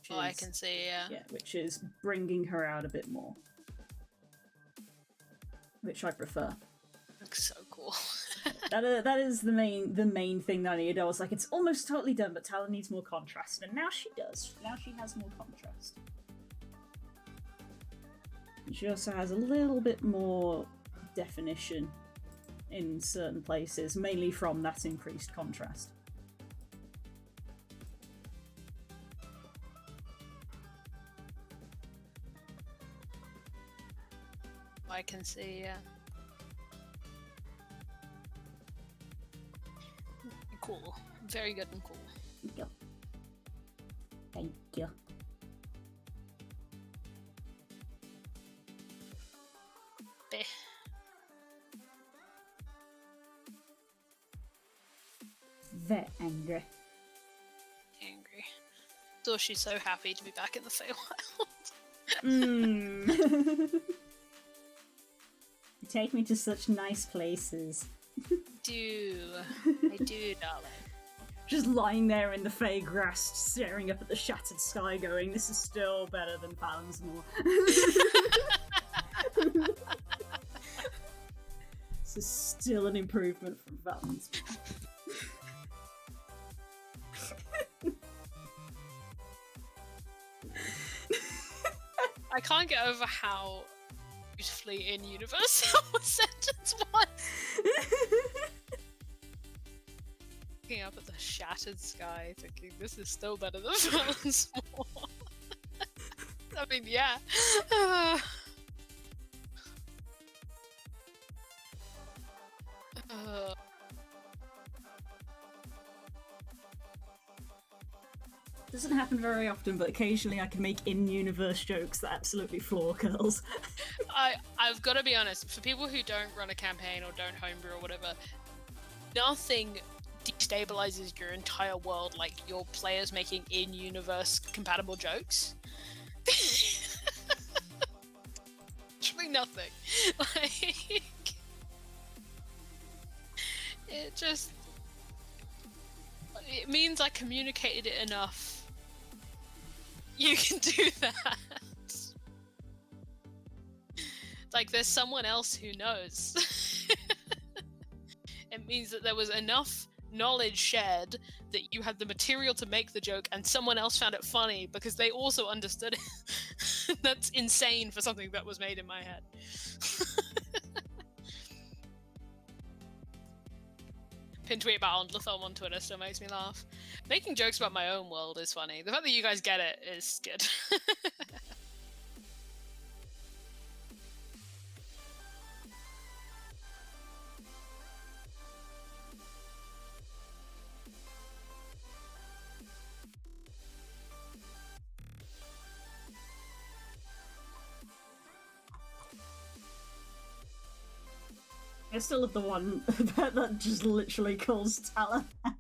her. I can see, yeah. Yeah, which is bringing her out a bit more. Which I prefer. Looks so cool. That is the main thing that I needed. I was like, it's almost totally done, but Tala needs more contrast, and now she does. Now she has more contrast. And she also has a little bit more definition in certain places, mainly from that increased contrast. I can see, yeah. Cool. Very good and cool. Thank you. Thank you. Beh. Very angry. Angry. So she's so happy to be back in the Feywild. You take me to such nice places. I do, darling. Just lying there in the Fey grass, staring up at the shattered sky, going, "This is still better than Palan'smore." This is still an improvement from Palan'smore. I can't get over how beautifully in universe that sentence was. Looking up at the shattered sky, thinking this is still better than Palan'smore. I mean, yeah. There's doesn't happen very often, but occasionally I can make in-universe jokes that absolutely floor curls. I've got to be honest, for people who don't run a campaign or don't homebrew or whatever, nothing destabilizes your entire world like your players making in-universe compatible jokes. Literally nothing. Like, it means I communicated it enough. You can do that. Like, there's someone else who knows. It means that there was enough knowledge shared that you had the material to make the joke and someone else found it funny because they also understood it. That's insane for something that was made in my head. Pin tweet about Ondlethom on Twitter still makes me laugh. Making jokes about my own world is funny. The fact that you guys get it is good. I still love the one that just literally calls Tala out.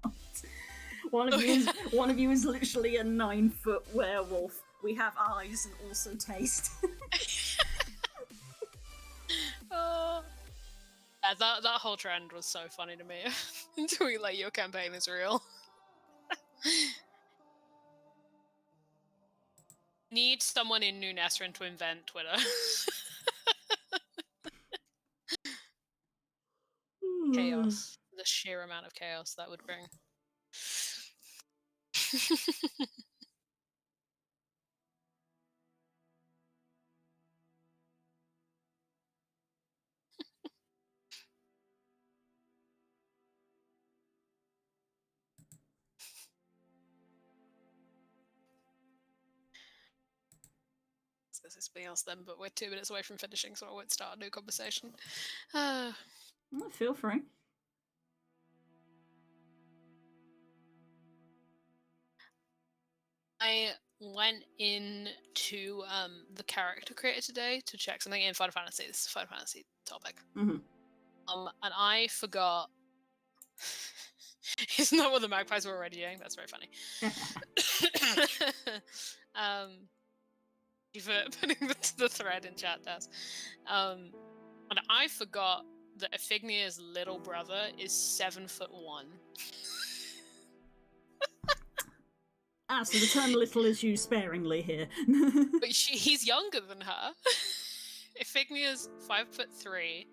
One of you is literally a 9-foot werewolf. We have eyes and also taste. Oh. Yeah, that whole trend was so funny to me. Tweet like your campaign is real. Need someone in New Nesrin to invent Twitter. Chaos. The sheer amount of chaos that would bring. Let's go something else then, but we're 2 minutes away from finishing, so I won't start a new conversation. Feel free. I went into the character creator today to check something in Final Fantasy. This is a Final Fantasy topic. Mm-hmm. And I forgot. Isn't that what the magpies were already doing? That's very funny. You for putting the thread in chat, Taz. And I forgot that Iphignia's little brother is 7'1". So the term little is used sparingly here. But he's younger than her. Iphignia's 5'3".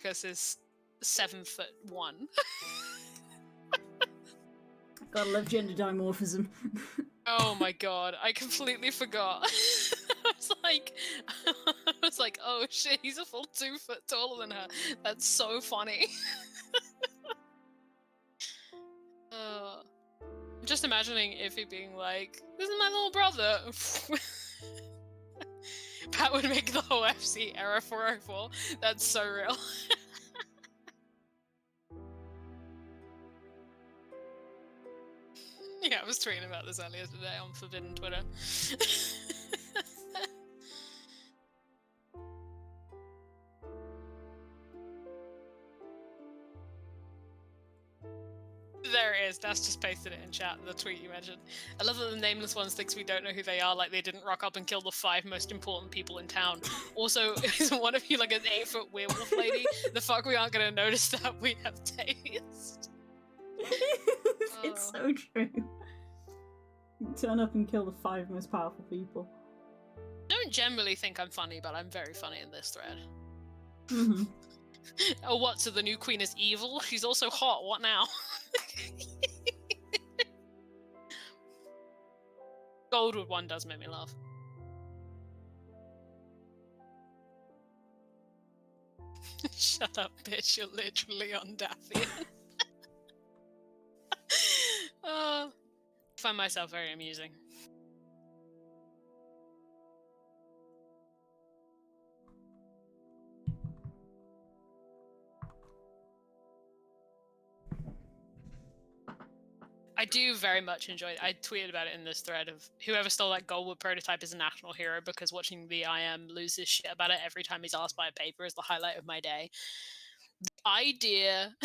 Pacus is 7'1". Gotta love gender dimorphism. Oh my god, I completely forgot. I was like, oh shit, he's a full 2 foot taller than her. That's so funny. I'm just imagining Iffy being like, this is my little brother. That would make the whole FC era 404. That's so real. Yeah, I was tweeting about this earlier today on Forbidden Twitter. There it is. That's just pasted it in chat, the tweet you mentioned. I love that the nameless ones thinks we don't know who they are, like they didn't rock up and kill the 5 most important people in town. Also, isn't one of you like an 8-foot werewolf lady? The fuck we aren't gonna notice that we have taste. It's so true. Turn up and kill the 5 most powerful people. I don't generally think I'm funny, but I'm very funny in this thread. Mm-hmm. Oh, what? So the new queen is evil? She's also hot. What now? Goldwood one does make me laugh. Shut up, bitch. You're literally on Daffy. I find myself very amusing. I do very much enjoy. I tweeted about it in this thread of whoever stole that Goldwood prototype is a national hero, because watching the IM lose his shit about it every time he's asked by a paper is the highlight of my day. The idea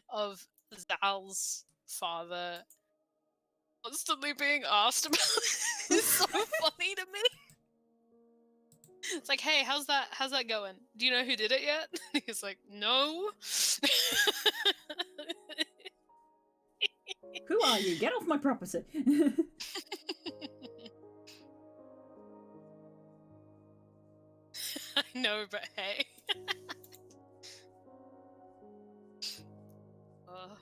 of Zal's father constantly being asked about it is so funny to me. It's like, hey, how's that going? Do you know who did it yet? He's like, no. Who are you? Get off my property. I know, but hey. uh.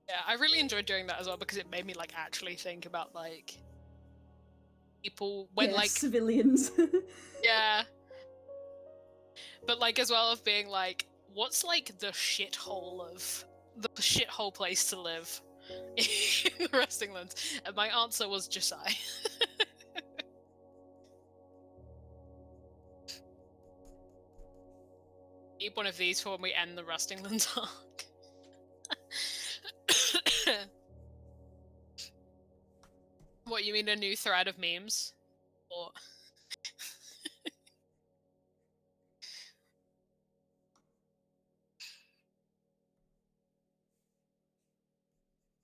Yeah, I really enjoyed doing that as well, because it made me like actually think about like people when Yeah, like civilians. yeah, but like as well of being like, what's like the shithole place to live in the resting lands? And my answer was Josiah. Keep one of these for when we end the resting lands arc. What, you mean a new thread of memes? Or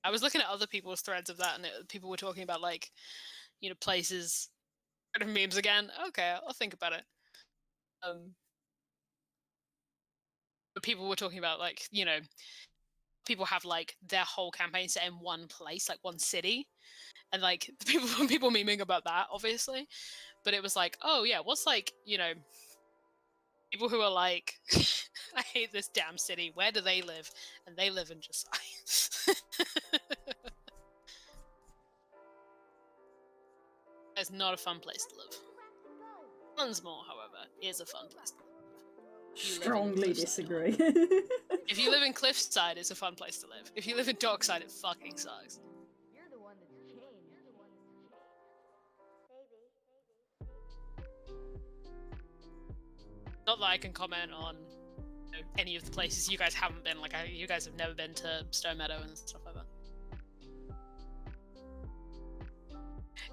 I was looking at other people's threads of that, and people were talking about like, you know, places of memes again. Okay, I'll think about it. But people were talking about like, you know, people have like their whole campaign set in one place, like one city, and like people memeing about that, obviously. But it was like, oh yeah, what's like, you know, people who are like, I hate this damn city. Where do they live? And they live in Josiah. It's not a fun place to live. Dunsmore, however, is a fun place to live. You live in Strongly Cliffside, disagree. If you live in Cliffside, it's a fun place to live. If you live in Dockside, it fucking sucks. You're the one that's changed. Not that I can comment on, you know, any of the places you guys haven't been. Like, you guys have never been to Stone Meadow and stuff like that.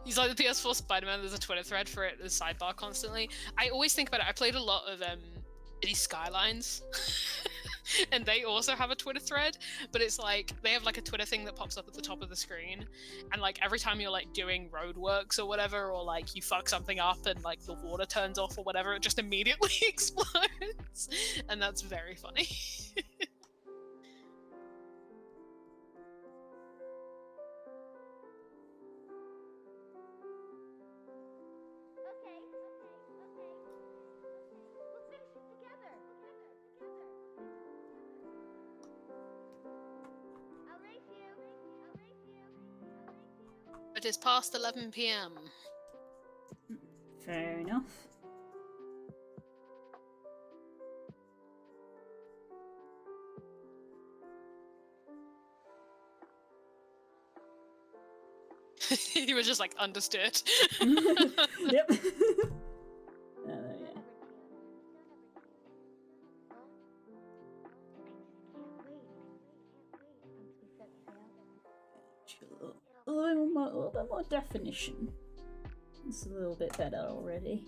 He's like the PS4 Spider-Man. There's a Twitter thread for it, the sidebar constantly. I always think about it. I played a lot of City Skylines, and they also have a Twitter thread. But it's like they have like a Twitter thing that pops up at the top of the screen, and like every time you're like doing roadworks or whatever, or like you fuck something up and like the water turns off or whatever, it just immediately explodes, and that's very funny. Okay. We'll finish it together. I'll race you. It is past 11 p.m. Fair enough. You were just like, understood. Yep. Yeah. A little bit more definition. It's a little bit better already.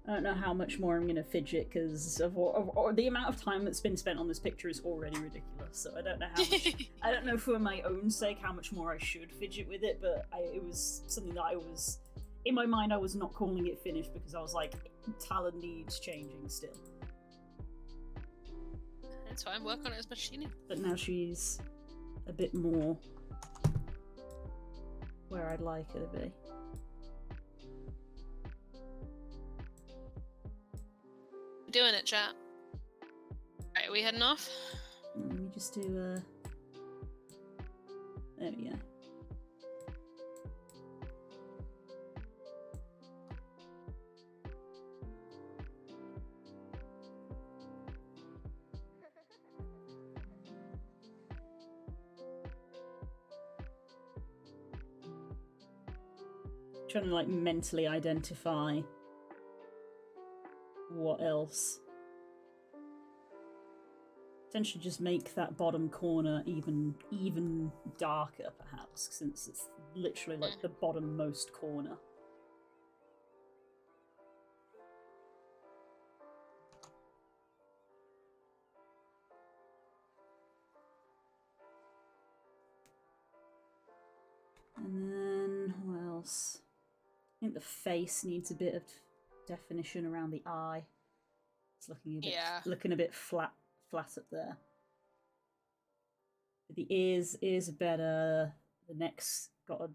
I don't know how much more I'm going to fidget because of the amount of time that's been spent on this picture is already ridiculous. So I don't know how much, I don't know for my own sake how much more I should fidget with it, but it was something that I was, in my mind I was not calling it finished because I was like, Tala needs changing still. That's fine, work on it as much as you need. But now she's a bit more where I'd like her to be. Doing it, chat. Right, are we heading off? Let me just do there we go. Trying to like mentally identify what else? Potentially just make that bottom corner even darker, perhaps, since it's literally like the bottommost corner. And then what else? I think the face needs a bit of definition around the eye. It's looking a bit flat up there. The ears are better. The neck's got a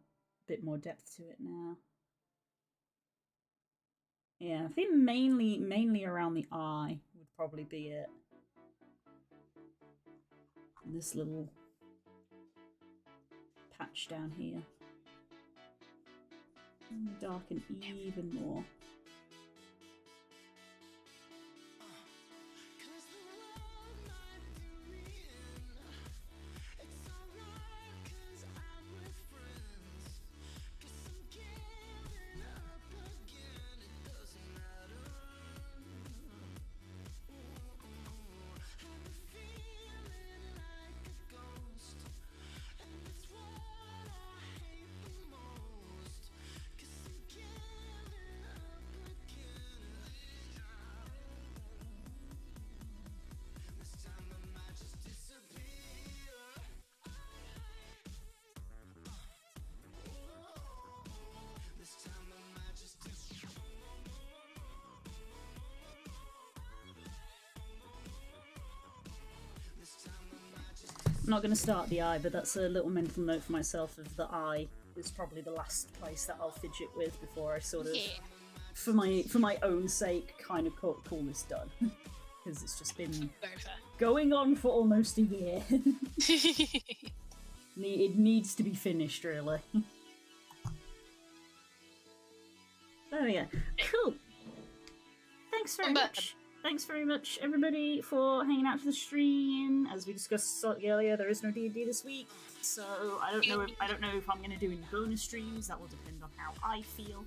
bit more depth to it now. Yeah, I think mainly around the eye would probably be it. And this little patch down here. Darken even more. I'm not going to start the eye, but that's a little mental note for myself of the eye is probably the last place that I'll fidget with before I sort of, for my own sake, kind of call this done. Because it's just been going on for almost a year. It needs to be finished, really. Oh yeah, cool. Thanks very much. Thanks very much, everybody, for hanging out for the stream. As we discussed slightly earlier, there is no D&D this week, so I don't know if I'm going to do any bonus streams. That will depend on how I feel.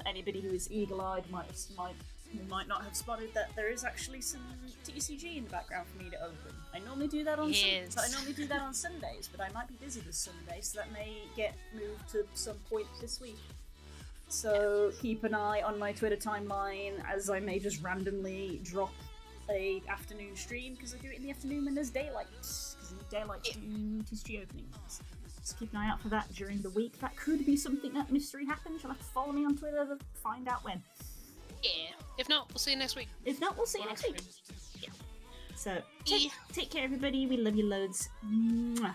Anybody who is eagle-eyed might not have spotted that there is actually some TCG in the background for me to open. I normally do that on Sundays, but I might be busy this Sunday, so that may get moved to some point this week. So keep an eye on my Twitter timeline, as I may just randomly drop a afternoon stream, because I do it in the afternoon when there's daylight, because in daylight TCG openings. So keep an eye out for that during the week. That could be something that mystery happens. You'll have to follow me on Twitter to find out when. Yeah. If not, we'll see you next week. Yeah. So take care, everybody. We love you loads. Mwah.